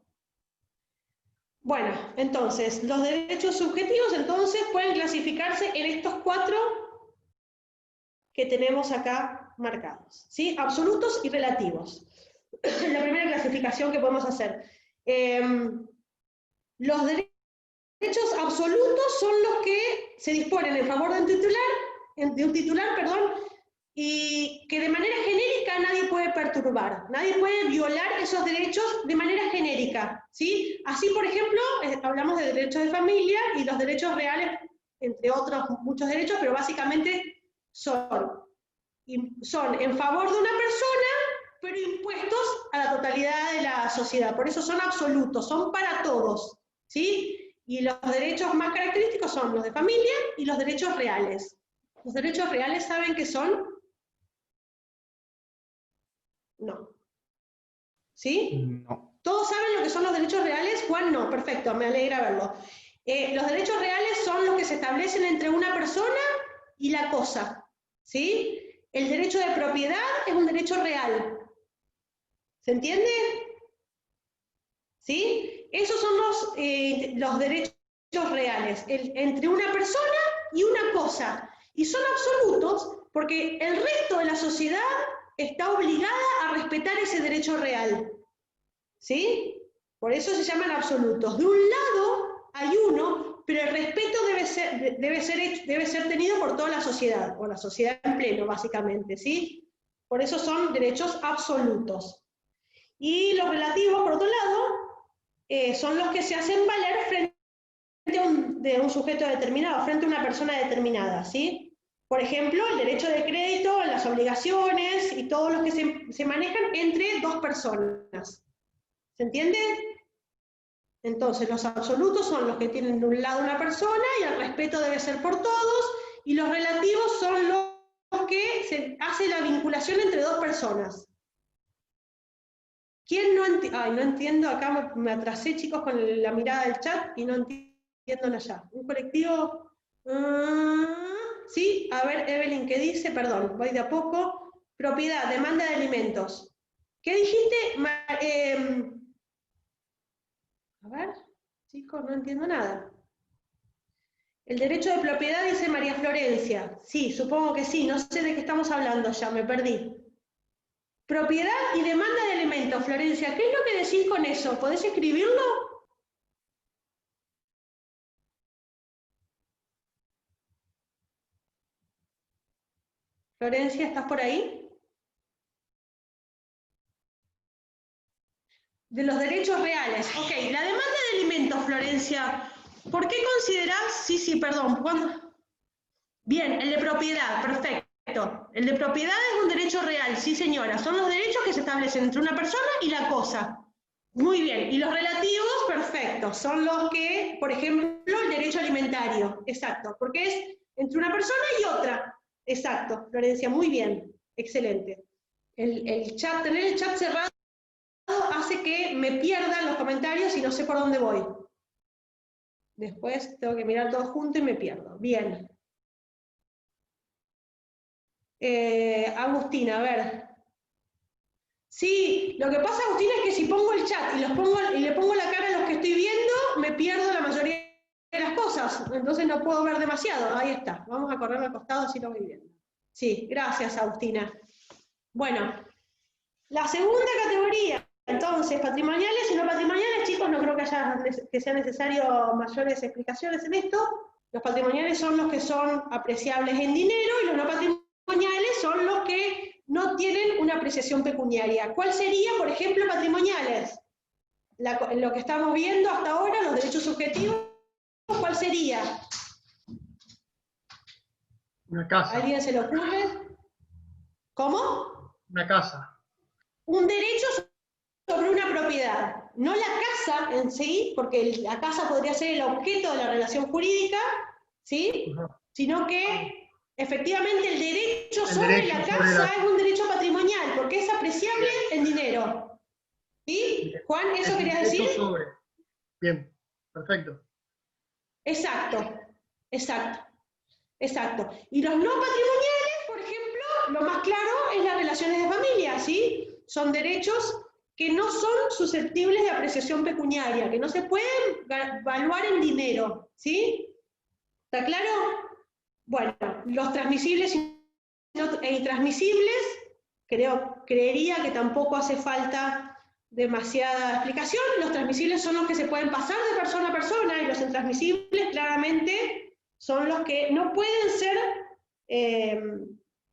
Bueno, entonces, los derechos subjetivos entonces pueden clasificarse en estos 4 que tenemos acá marcados, ¿sí? Absolutos y relativos. La primera clasificación que podemos hacer. Los derechos absolutos son los que se disponen en favor de un titular, y que de manera genérica nadie puede perturbar, nadie puede violar esos derechos de manera genérica, ¿sí? Así, por ejemplo, hablamos de derechos de familia y los derechos reales, entre otros muchos derechos, pero básicamente son en favor de una persona, pero impuestos a la totalidad de la sociedad. Por eso son absolutos, son para todos, ¿sí? Y los derechos más característicos son los de familia y los derechos reales. ¿Los derechos reales saben qué son? No. ¿Sí? No. ¿Todos saben lo que son los derechos reales? Juan, no. Perfecto, me alegra verlo. Los derechos reales son los que se establecen entre una persona y la cosa, ¿sí? El derecho de propiedad es un derecho real. ¿Se entiende? ¿Sí? Esos son los derechos reales, entre una persona y una cosa. Y son absolutos porque el resto de la sociedad está obligada a respetar ese derecho real. ¿Sí? Por eso se llaman absolutos. De un lado hay uno, pero el respeto debe ser tenido por toda la sociedad, o la sociedad en pleno, básicamente, ¿sí? Por eso son derechos absolutos. Y los relativos, por otro lado, son los que se hacen valer frente a un sujeto determinado, frente a una persona determinada, ¿sí? Por ejemplo, el derecho de crédito, las obligaciones y todos los que se manejan entre 2 personas. ¿Se entiende? Entonces, los absolutos son los que tienen de un lado una persona y el respeto debe ser por todos, y los relativos son los que se hace la vinculación entre 2 personas. ¿Quién no entiende? Ay, no entiendo, acá me atrasé, chicos, con la mirada del chat y no entiendo allá. ¿Un colectivo? Sí, a ver, Evelyn, ¿qué dice? Perdón, voy de a poco. Propiedad, demanda de alimentos. ¿Qué dijiste? A ver, chicos, no entiendo nada. El derecho de propiedad, dice María Florencia. Sí, supongo que sí, no sé de qué estamos hablando ya, me perdí. Propiedad y demanda de alimentos, Florencia, ¿qué es lo que decís con eso? ¿Podés escribirlo? Florencia, ¿estás por ahí? De los derechos reales. Ok, la demanda de alimentos, Florencia. ¿Por qué considerás? Sí, perdón. Bien, el de propiedad, perfecto. El de propiedad es un derecho real, sí señora. Son los derechos que se establecen entre una persona y la cosa. Muy bien. Y los relativos, perfecto. Son los que, por ejemplo, el derecho alimentario. Exacto. Porque es entre una persona y otra. Exacto, Florencia, muy bien. Excelente. El chat, tener el chat cerrado hace que me pierdan los comentarios y no sé por dónde voy. Después tengo que mirar todo junto y me pierdo. Bien. Agustina, a ver. Sí, lo que pasa, Agustina, es que si pongo el chat y le pongo la cara a los que estoy viendo, me pierdo la mayoría de las cosas. Entonces no puedo ver demasiado. Ahí está. Vamos a correr al costado así lo voy viendo. Sí, gracias, Agustina. Bueno, la segunda categoría, entonces, patrimoniales y no patrimoniales, chicos, no creo que sea necesario mayores explicaciones en esto. Los patrimoniales son los que son apreciables en dinero y los no patrimoniales son los que no tienen una apreciación pecuniaria. ¿Cuál sería, por ejemplo, patrimoniales? Lo que estamos viendo hasta ahora, los derechos subjetivos, ¿cuál sería? Una casa. ¿A alguien se le ocurre? ¿Cómo? Una casa. Un derecho sobre una propiedad. No la casa en sí, porque la casa podría ser el objeto de la relación jurídica, ¿sí? Sino que efectivamente el derecho sobre la casa es un derecho patrimonial, porque es apreciable en dinero. ¿Sí? Juan, ¿eso querías decir? Sobre. Bien, perfecto. Exacto, exacto, exacto. Y los no patrimoniales, por ejemplo, lo más claro es las relaciones de familia, ¿sí? Son derechos que no son susceptibles de apreciación pecuniaria, que no se pueden evaluar en dinero, ¿sí? ¿Está claro? Bueno, los transmisibles e intransmisibles, creería que tampoco hace falta demasiada explicación. Los transmisibles son los que se pueden pasar de persona a persona, y los intransmisibles claramente son los que no pueden ser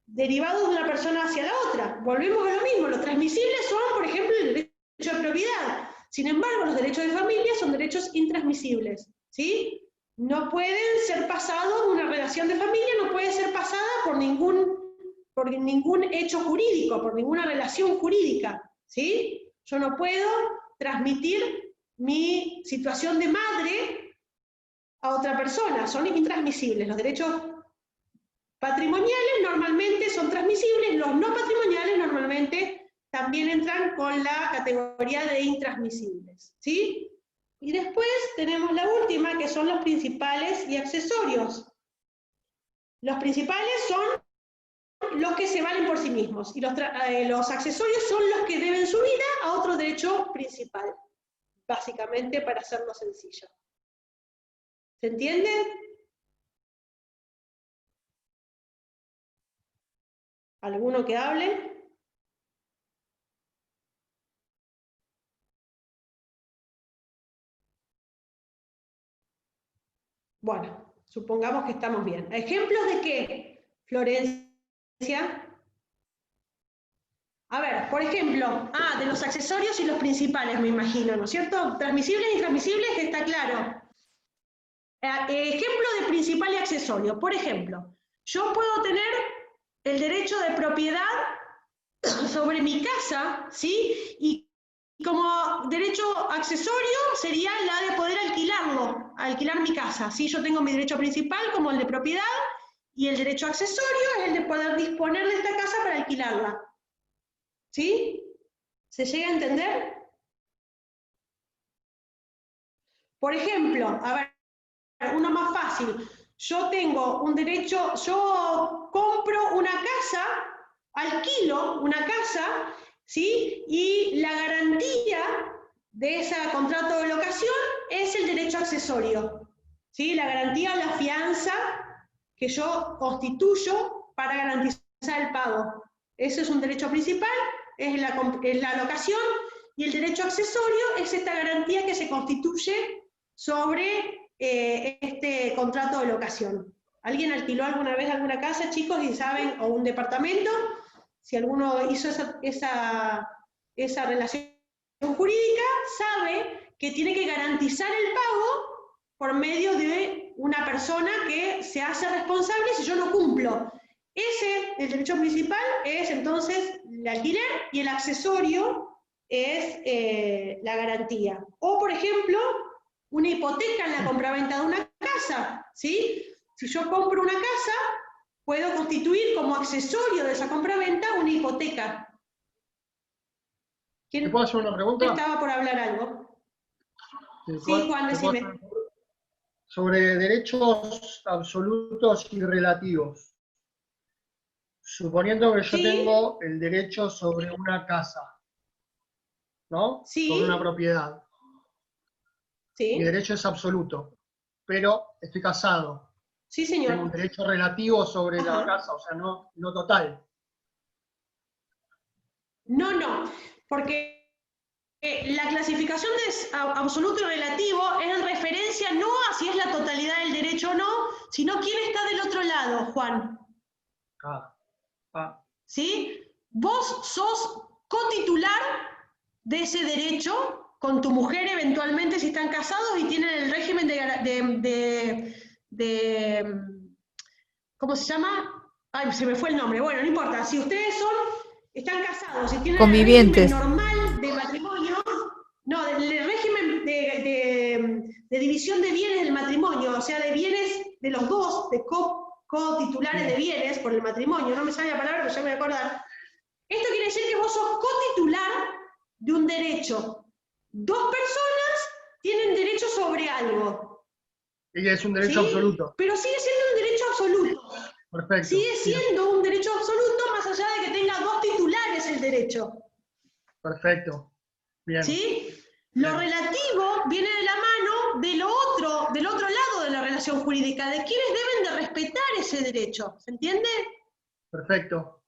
derivados de una persona hacia la otra. Volvemos a lo mismo, los transmisibles son, por ejemplo, el derecho de propiedad. Sin embargo, los derechos de familia son derechos intransmisibles, ¿sí? No pueden ser pasados, una relación de familia no puede ser pasada por ningún hecho jurídico, por ninguna relación jurídica, ¿sí? Yo no puedo transmitir mi situación de madre a otra persona, son intransmisibles. Los derechos patrimoniales normalmente son transmisibles, los no patrimoniales normalmente también entran con la categoría de intransmisibles, ¿sí? Y después tenemos la última, que son los principales y accesorios. Los principales son los que se valen por sí mismos, y los accesorios son los que deben su vida a otro derecho principal, básicamente, para hacerlo sencillo. ¿Se entiende? ¿Alguno que hable? Bueno, supongamos que estamos bien. ¿Ejemplos de qué, Florencia? A ver, por ejemplo, de los accesorios y los principales, me imagino, ¿no es cierto? Transmisibles y intransmisibles, está claro. Ejemplo de principal y accesorio. Por ejemplo, yo puedo tener el derecho de propiedad sobre mi casa, ¿sí? Y como derecho accesorio sería la de poder alquilar mi casa, ¿sí? Yo tengo mi derecho principal como el de propiedad, y el derecho accesorio es el de poder disponer de esta casa para alquilarla. ¿Sí? ¿Se llega a entender? Por ejemplo, a ver, uno más fácil. Yo tengo un derecho, yo compro una casa, alquilo una casa, ¿sí? Y la garantía de ese contrato de locación es el derecho accesorio, ¿sí? La garantía o la fianza que yo constituyo para garantizar el pago. Ese es un derecho principal, es la locación, y el derecho accesorio es esta garantía que se constituye sobre este contrato de locación. ¿Alguien alquiló alguna vez alguna casa, chicos, y saben, o un departamento? Si alguno hizo esa relación jurídica, sabe que tiene que garantizar el pago por medio de una persona que se hace responsable si yo no cumplo. El derecho principal es entonces el alquiler, y el accesorio es la garantía. O, por ejemplo, una hipoteca en la compraventa de una casa, ¿sí? Si yo compro una casa, puedo constituir como accesorio de esa compraventa una hipoteca. ¿Te puedo hacer una pregunta? Estaba por hablar algo. Sí, Juan, decime. Sobre derechos absolutos y relativos. Suponiendo que yo tengo el derecho sobre una casa, ¿no? Sí. Sobre una propiedad. Sí. Mi derecho es absoluto, pero estoy casado. Sí, señor. Tengo un derecho relativo sobre la casa, o sea, no total. No, porque la clasificación de absoluto y relativo es en referencia no a si es la totalidad del derecho o no, sino quién está del otro lado, Juan. ¿Sí? Vos sos cotitular de ese derecho con tu mujer eventualmente si están casados y tienen el régimen de ¿cómo se llama? Ay, se me fue el nombre. Bueno, no importa. Si ustedes están casados y tienen convivientes, el régimen normal de matrimonio, no, del régimen de división de bienes del matrimonio, o sea, de bienes de los dos, de cotitulares de bienes por el matrimonio, no me sale la palabra, pero ya me voy a acordar. Esto quiere decir que vos sos cotitular de un derecho. Dos personas tienen derecho sobre algo. Y es un derecho absoluto. Pero sigue siendo un derecho absoluto. Perfecto. Sigue siendo un derecho absoluto más allá de que tenga dos titulares el derecho. Perfecto. Bien. ¿Sí? Lo relativo viene de la mano del otro lado de la relación jurídica, de quienes deben de respetar ese derecho. ¿Se entiende? Perfecto.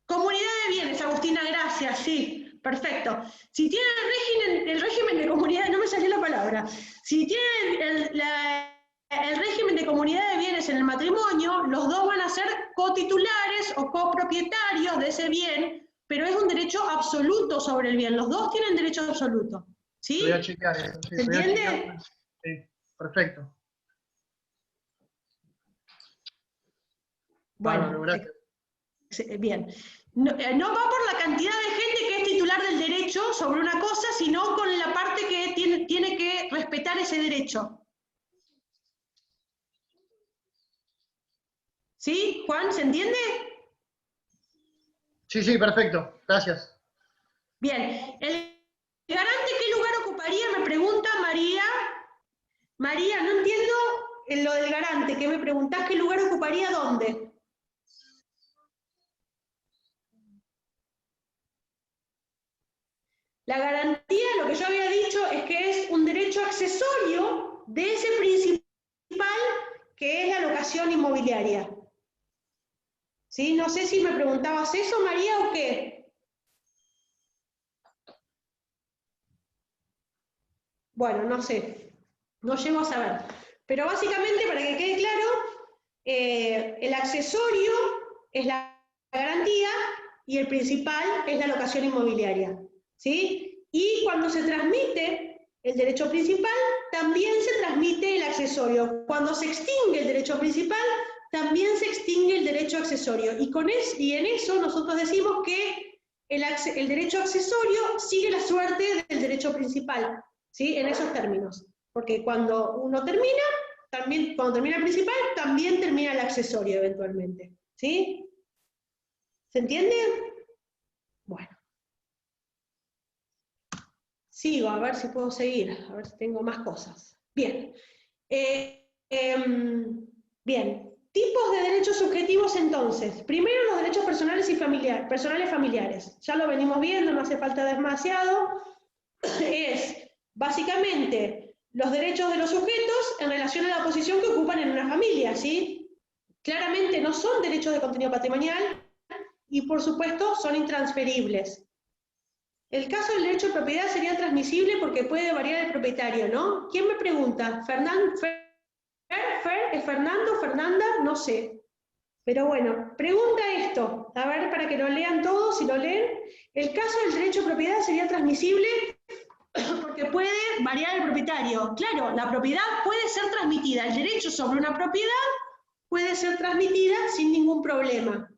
Comunidad de bienes, Agustina, gracias, sí, perfecto. Si tienen el régimen de comunidad, no me salió la palabra, si tienen el régimen de comunidad de bienes en el matrimonio, los dos van a ser cotitulares o copropietarios de ese bien, pero es un derecho absoluto sobre el bien, los dos tienen derecho absoluto. ¿Sí? Voy a chequear eso. Sí, ¿Se entiende? Sí, perfecto. Bueno, gracias. Bien. No va por la cantidad de gente que es titular del derecho sobre una cosa, sino con la parte que tiene que respetar ese derecho. ¿Sí, Juan? ¿Se entiende? Sí, perfecto. Gracias. Bien. ¿El garante qué lugar ocuparía? Me pregunta María. María, no entiendo lo del garante, que me preguntás qué lugar ocuparía dónde. La garantía, lo que yo había dicho, es que es un derecho accesorio de ese principal que es la locación inmobiliaria. ¿Sí? No sé si me preguntabas eso, María, o qué. Bueno, no sé. No llego a saber. Pero básicamente, para que quede claro, el accesorio es la garantía y el principal es la locación inmobiliaria. ¿Sí? Y cuando se transmite el derecho principal, también se transmite el accesorio. Cuando se extingue el derecho principal, también se extingue el derecho accesorio. Y en eso nosotros decimos que el derecho accesorio sigue la suerte del derecho principal, ¿sí? En esos términos. Porque cuando uno termina, cuando termina el principal, también termina el accesorio eventualmente. ¿Sí? ¿Se entiende? Bueno. Sigo, a ver si puedo seguir, a ver si tengo más cosas. Bien. Bien. Tipos de derechos subjetivos entonces. Primero los derechos personales y familiares. Ya lo venimos viendo, no hace falta demasiado. Es básicamente los derechos de los sujetos en relación a la posición que ocupan en una familia, ¿sí? Claramente no son derechos de contenido patrimonial y por supuesto son intransferibles. El caso del derecho de propiedad sería transmisible porque puede variar el propietario, ¿no? ¿Quién me pregunta? ¿Es Fernando? ¿Fernanda? No sé. Pero bueno, pregunta esto, a ver, para que lo lean todos, si lo leen. El caso del derecho de propiedad sería transmisible porque puede variar el propietario. Claro, la propiedad puede ser transmitida, el derecho sobre una propiedad puede ser transmitida sin ningún problema.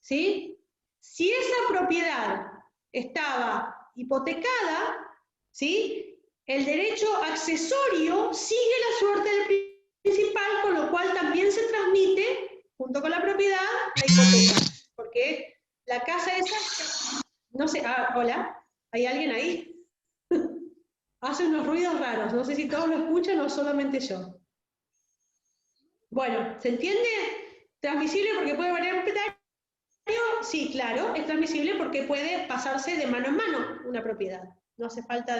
¿Sí? Si esa propiedad estaba hipotecada, ¿sí? El derecho accesorio sigue la suerte del principal, con lo cual también se transmite, junto con la propiedad, la hipoteca. Porque la casa esa, no sé, hola, ¿hay alguien ahí? Hace unos ruidos raros, no sé si todos lo escuchan o solamente yo. Bueno, ¿se entiende? ¿Transmisible porque puede variar propietario? Sí, claro, es transmisible porque puede pasarse de mano en mano una propiedad. No hace falta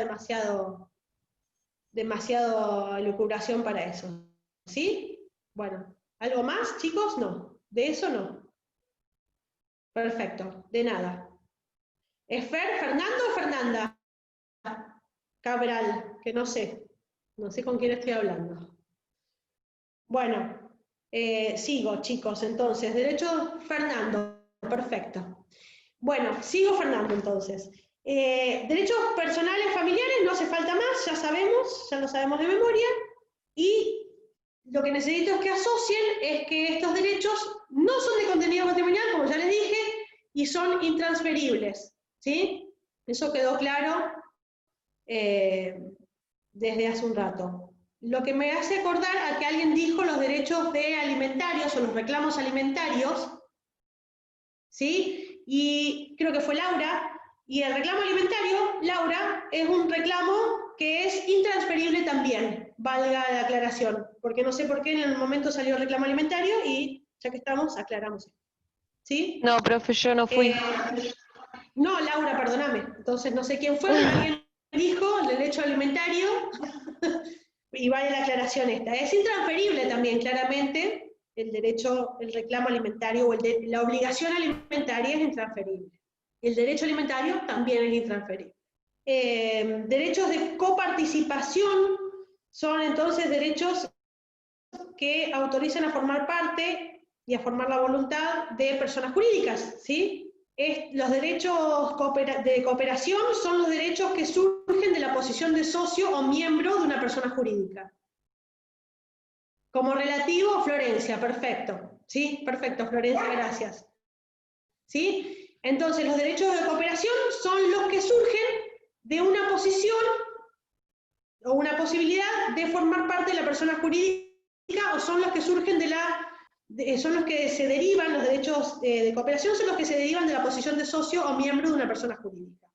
demasiado elucubración para eso. ¿Sí? Bueno, ¿algo más, chicos? No. ¿De eso no? Perfecto, de nada. ¿Es Fernando o Fernanda? Cabral, que no sé con quién estoy hablando. Bueno, sigo, chicos, entonces, derecho Fernando, perfecto. Bueno, sigo Fernando, entonces. Derechos personales familiares, no hace falta más, ya lo sabemos de memoria, y lo que necesito es que asocien es que estos derechos no son de contenido patrimonial, como ya les dije, y son intransferibles, ¿sí? Eso quedó claro desde hace un rato. Lo que me hace acordar a que alguien dijo los derechos de alimentarios o los reclamos alimentarios, ¿sí? Y creo que fue Laura, y el reclamo alimentario, Laura, es un reclamo que es intransferible también, valga la aclaración, porque no sé por qué en el momento salió el reclamo alimentario y ya que estamos, aclaramos. ¿Sí? No, profe, yo no fui. No, Laura, perdóname. Entonces no sé quién fue, pero alguien dijo el derecho alimentario y vale la aclaración esta. Es intransferible también, claramente, el derecho, el reclamo alimentario o la obligación alimentaria es intransferible. El derecho alimentario también es intransferible. Derechos de coparticipación son entonces derechos que autorizan a formar parte y a formar la voluntad de personas jurídicas, ¿sí? Los derechos de cooperación son los derechos que surgen de la posición de socio o miembro de una persona jurídica. Como relativo, Florencia, perfecto. ¿Sí? Perfecto, Florencia, gracias. ¿Sí? Entonces, los derechos de cooperación son los que surgen de una posición o una posibilidad de formar parte de la persona jurídica, o son los que surgen son los que se derivan, los derechos de cooperación son los que se derivan de la posición de socio o miembro de una persona jurídica.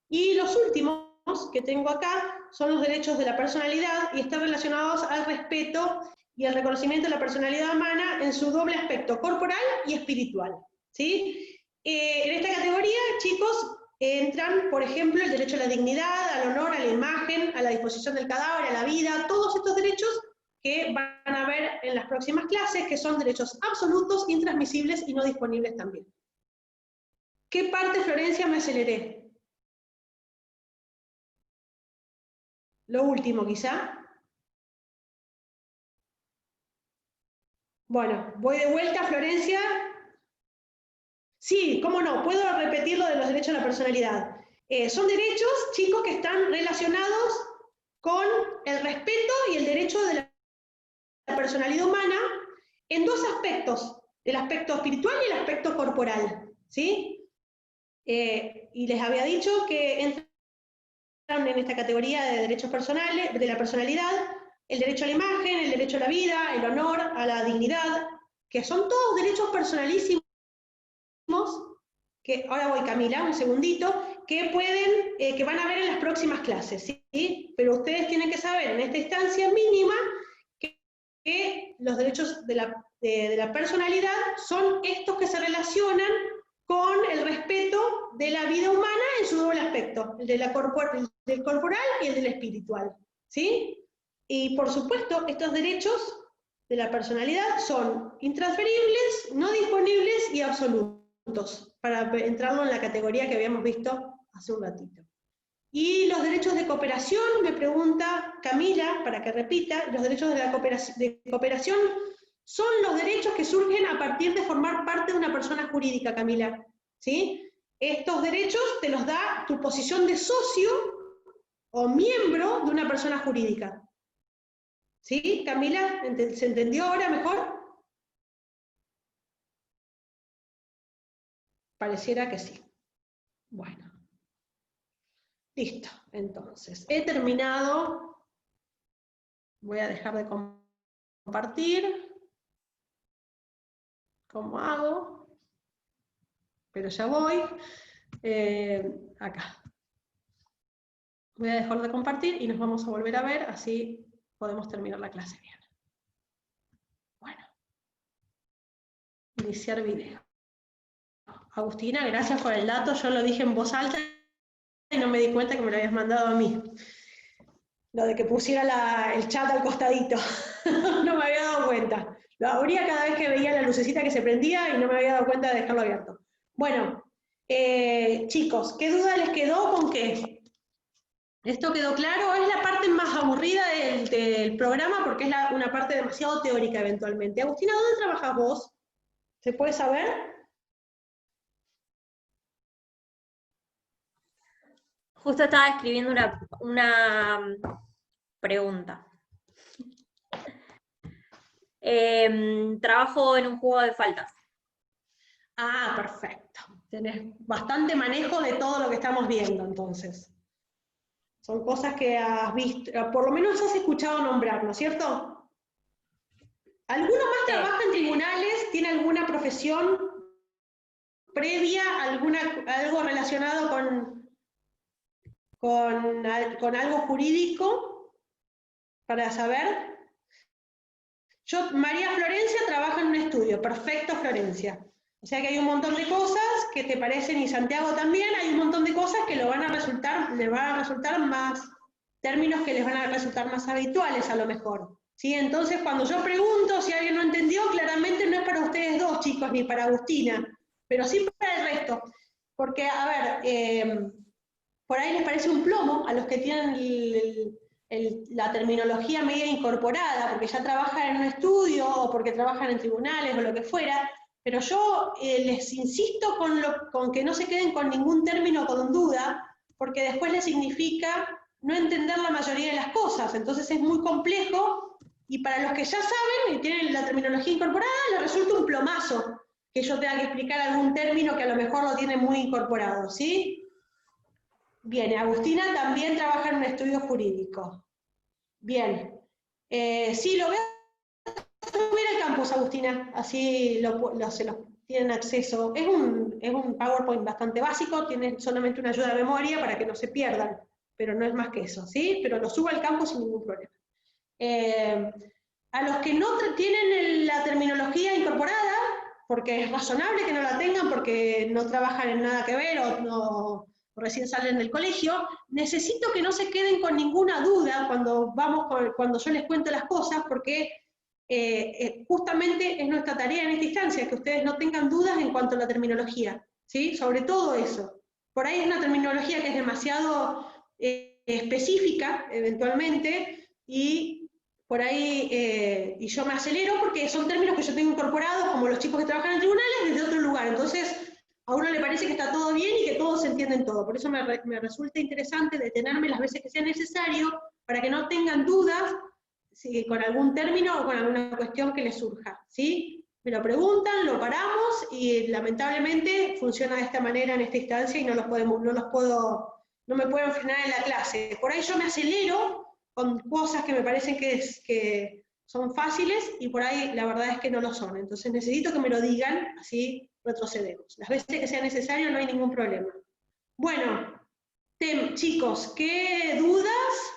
Y los últimos que tengo acá son los derechos de la personalidad y están relacionados al respeto y al reconocimiento de la personalidad humana en su doble aspecto corporal y espiritual. ¿Sí? En esta categoría, chicos, entran, por ejemplo, el derecho a la dignidad, al honor, a la imagen, a la disposición del cadáver, a la vida, todos estos derechos que van a ver en las próximas clases, que son derechos absolutos, intransmisibles y no disponibles también. ¿Qué parte, Florencia, me aceleré? Lo último, quizá. Bueno, voy de vuelta, Florencia. Sí, cómo no, puedo repetir lo de los derechos a la personalidad. Son derechos, chicos, que están relacionados con el respeto y el derecho de la personalidad humana en dos aspectos, el aspecto espiritual y el aspecto corporal, ¿sí? Y les había dicho que entran en esta categoría de derechos personales, de la personalidad, el derecho a la imagen, el derecho a la vida, el honor, a la dignidad, que son todos derechos personalísimos, que ahora voy, Camila, un segundito, que van a ver en las próximas clases, ¿sí? Pero ustedes tienen que saber en esta instancia mínima que los derechos de la personalidad son estos que se relacionan con el respeto de la vida humana en su doble aspecto, el del corporal y el del espiritual, ¿sí? Y por supuesto, estos derechos de la personalidad son intransferibles, no disponibles y absolutos, para entrarlo en la categoría que habíamos visto hace un ratito. Y los derechos de cooperación, me pregunta Camila, para que repita, los derechos de cooperación son los derechos que surgen a partir de formar parte de una persona jurídica, Camila, ¿sí? Estos derechos te los da tu posición de socio o miembro de una persona jurídica. ¿Sí, Camila? ¿Se entendió ahora mejor? Pareciera que sí. Bueno. Listo, entonces, he terminado. Voy a dejar de compartir. ¿Cómo hago? Pero ya voy. Acá. Voy a dejar de compartir y nos vamos a volver a ver, así podemos terminar la clase bien. Bueno. Iniciar video. Agustina, gracias por el dato, yo lo dije en voz alta y no me di cuenta que me lo habías mandado a mí. Lo de que pusiera el chat al costadito, no me había dado cuenta. Lo abría cada vez que veía la lucecita que se prendía y no me había dado cuenta de dejarlo abierto. Bueno, chicos, ¿qué duda les quedó con qué? ¿Esto quedó claro? Es la parte más aburrida del programa porque es una parte demasiado teórica eventualmente. Agustina, ¿dónde trabajas vos? ¿Se puede saber? Justo estaba escribiendo una pregunta. Trabajo en un juego de faltas. Ah, perfecto. Tenés bastante manejo de todo lo que estamos viendo, entonces. Son cosas que has visto, por lo menos has escuchado nombrar, ¿no es cierto? ¿Alguno más trabaja en tribunales? ¿Tiene alguna profesión previa, algo relacionado con algo jurídico? Para saber. María Florencia trabaja en un estudio. Perfecto, Florencia. O sea que hay un montón de cosas que te parecen, y Santiago también, hay un montón de cosas que les van a resultar más, términos que les van a resultar más habituales a lo mejor. ¿Sí? Entonces cuando yo pregunto si alguien no entendió, claramente no es para ustedes dos chicos, ni para Agustina, pero sí para el resto. Porque, a ver, por ahí les parece un plomo a los que tienen la terminología media incorporada, porque ya trabajan en un estudio, o porque trabajan en tribunales, o lo que fuera. Pero yo les insisto con que no se queden con ningún término con duda, porque después les significa no entender la mayoría de las cosas, entonces es muy complejo, y para los que ya saben y tienen la terminología incorporada, les resulta un plomazo que yo tenga que explicar algún término que a lo mejor lo tiene muy incorporado, ¿sí? Bien, Agustina también trabaja en un estudio jurídico. Bien. Sí, lo veo. Subir al campus, Agustina, así se los tienen acceso. Es un PowerPoint bastante básico, tiene solamente una ayuda de memoria para que no se pierdan, pero no es más que eso, ¿sí? Pero lo subo al campus sin ningún problema. A los que no tienen la terminología incorporada, porque es razonable que no la tengan porque no trabajan en nada que ver o recién salen del colegio, necesito que no se queden con ninguna duda cuando yo les cuento las cosas, porque justamente es nuestra tarea en esta instancia, que ustedes no tengan dudas en cuanto a la terminología, ¿sí? Sobre todo eso. Por ahí es una terminología que es demasiado específica, eventualmente, y por ahí y yo me acelero porque son términos que yo tengo incorporados, como los chicos que trabajan en tribunales, desde otro lugar. Entonces, a uno le parece que está todo bien y que todos se entienden todo. Por eso me resulta interesante detenerme las veces que sea necesario, para que no tengan dudas con algún término o con alguna cuestión que les surja, ¿sí? Me lo preguntan, lo paramos, y lamentablemente funciona de esta manera en esta instancia y no me pueden frenar en la clase. Por ahí yo me acelero con cosas que me parecen que son fáciles, y por ahí la verdad es que no lo son. Entonces necesito que me lo digan, así retrocedemos. Las veces que sea necesario no hay ningún problema. Bueno, chicos, ¿qué dudas?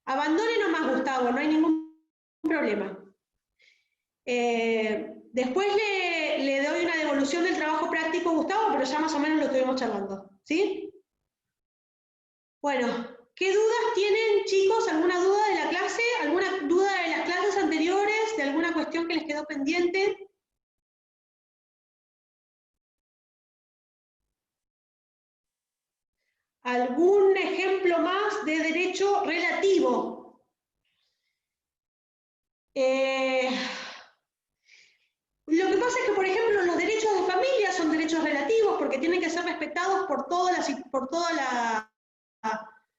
Abandone nomás, Gustavo, no hay ningún problema. Después le doy una devolución del trabajo práctico, Gustavo, pero ya más o menos lo estuvimos charlando, ¿sí? Bueno, ¿qué dudas tienen, chicos? ¿Alguna duda de la clase? ¿Alguna duda de las clases anteriores? ¿De alguna cuestión que les quedó pendiente? ¿Algún ejemplo más de derecho relativo? Lo que pasa es que, por ejemplo, los derechos de familia son derechos relativos porque tienen que ser respetados por toda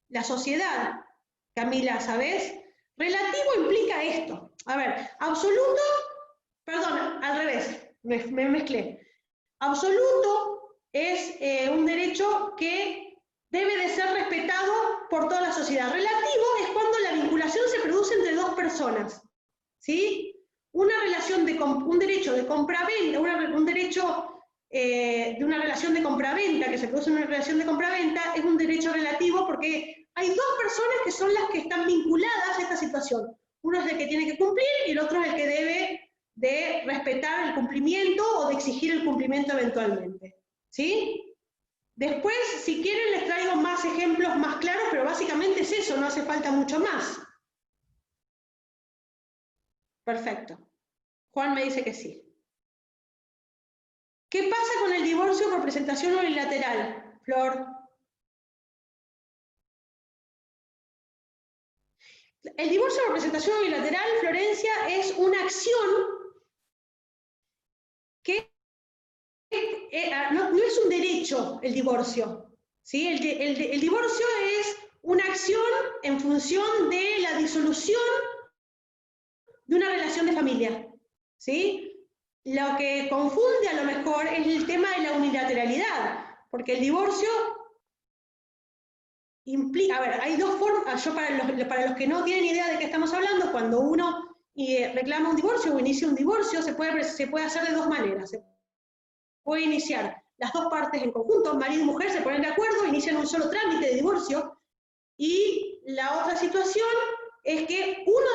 la sociedad. Camila, ¿sabés? Relativo implica esto. A ver, absoluto, perdón, al revés, me mezclé. Absoluto es un derecho que debe de ser respetado por toda la sociedad. Relativo es cuando la vinculación se produce entre dos personas, ¿sí? Un derecho de compraventa, un derecho de una relación de compraventa, que se produce en una relación de compraventa, es un derecho relativo porque hay dos personas que son las que están vinculadas a esta situación. Uno es el que tiene que cumplir y el otro es el que debe de respetar el cumplimiento o de exigir el cumplimiento eventualmente. ¿Sí? Después, si quieren, les traigo más ejemplos más claros, pero básicamente es eso, no hace falta mucho más. Perfecto. Juan me dice que sí. ¿Qué pasa con el divorcio por presentación unilateral, Flor? El divorcio por presentación unilateral, Florencia, es una acción que no es un derecho el divorcio. ¿Sí? El divorcio es una acción en función de la disolución de una relación de familia. ¿Sí? Lo que confunde a lo mejor es el tema de la unilateralidad, porque el divorcio implica, a ver, hay dos formas, para los que no tienen idea de qué estamos hablando, cuando uno reclama un divorcio o inicia un divorcio, se puede hacer de dos maneras. Se puede iniciar las dos partes en conjunto, marido y mujer se ponen de acuerdo, inician un solo trámite de divorcio, y la otra situación es que uno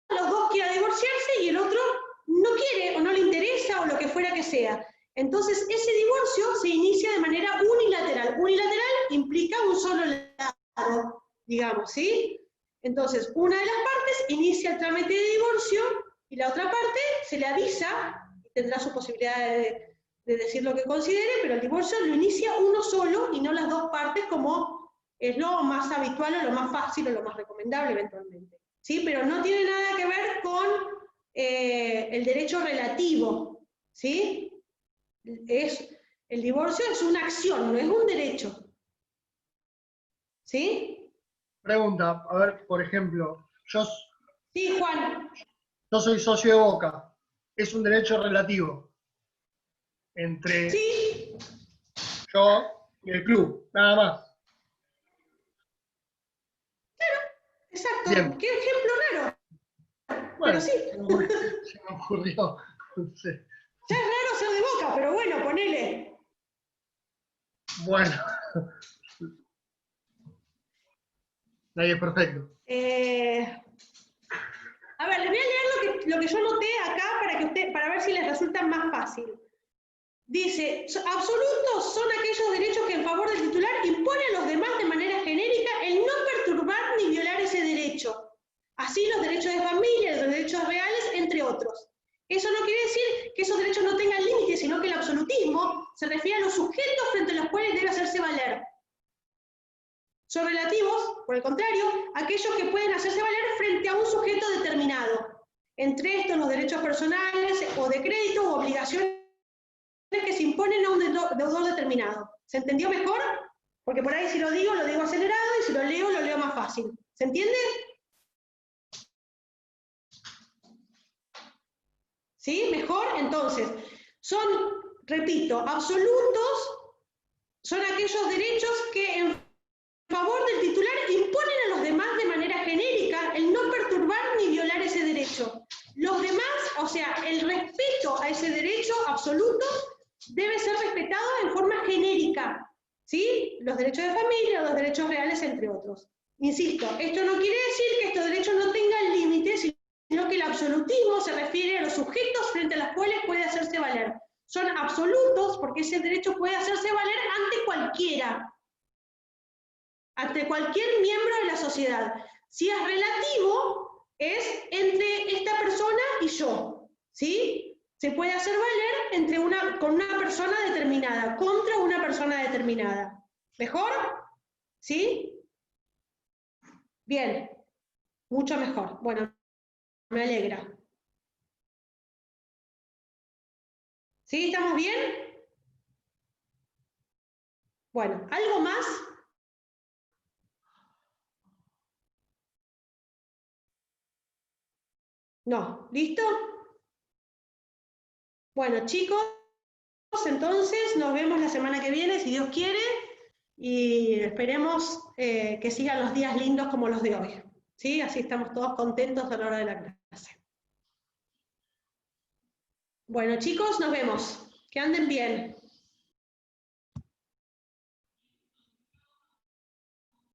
de los dos quiera divorciarse y el otro no quiere o no le interesa o lo que fuera que sea. Entonces ese divorcio se inicia de manera unilateral. Unilateral implica un solo lado, digamos, ¿sí? Entonces una de las partes inicia el trámite de divorcio y la otra parte se le avisa, tendrá su posibilidad de decir lo que considere, pero el divorcio lo inicia uno solo y no las dos partes, como es lo más habitual o lo más fácil o lo más recomendable eventualmente. ¿Sí? Pero no tiene nada que ver con el derecho relativo. ¿Sí? El divorcio es una acción, no es un derecho. ¿Sí? Pregunta, a ver, por ejemplo, Sí, Juan. Yo soy socio de Boca. Es un derecho relativo entre yo y el club, nada más. Claro, exacto. Bien. Qué ejemplo raro. Bueno, pero sí. Se me ocurrió. No sé. Ya es raro ser de Boca, pero bueno, ponele. Bueno. Ahí es perfecto. A ver, les voy a leer lo que yo noté acá para ver si les resulta más fácil. Dice, absolutos son aquellos derechos que en favor del titular imponen a los demás de manera genérica el no perturbar ni violar ese derecho. Así los derechos de familia, los derechos reales, entre otros. Eso no quiere decir que esos derechos no tengan límites, sino que el absolutismo se refiere a los sujetos frente a los cuales debe hacerse valer. Son relativos, por el contrario, a aquellos que pueden hacerse valer frente a un sujeto determinado. Entre estos, los derechos personales o de crédito u obligaciones que se imponen a un deudor determinado. ¿Se entendió mejor? Porque por ahí si lo digo acelerado, y si lo leo más fácil. ¿Se entiende? ¿Sí? ¿Mejor? Entonces, repito, absolutos son aquellos derechos que en favor del titular imponen a los demás de manera genérica el no perturbar ni violar ese derecho. Los demás, o sea, el respeto a ese derecho absoluto debe ser respetado en forma genérica, ¿sí? Los derechos de familia, los derechos reales, entre otros. Insisto, esto no quiere decir que estos derechos no tengan límites, sino que el absolutismo se refiere a los sujetos frente a los cuales puede hacerse valer. Son absolutos porque ese derecho puede hacerse valer ante cualquier miembro de la sociedad. Si es relativo, es entre esta persona y yo, ¿sí? Se puede hacer valer con una persona determinada, contra una persona determinada. ¿Mejor? ¿Sí? Bien, mucho mejor. Bueno, me alegra. ¿Sí? ¿Estamos bien? Bueno, ¿algo más? No, ¿listo? Bueno, chicos, entonces nos vemos la semana que viene, si Dios quiere, y esperemos que sigan los días lindos como los de hoy. ¿Sí? Así estamos todos contentos a la hora de la clase. Bueno, chicos, nos vemos. Que anden bien.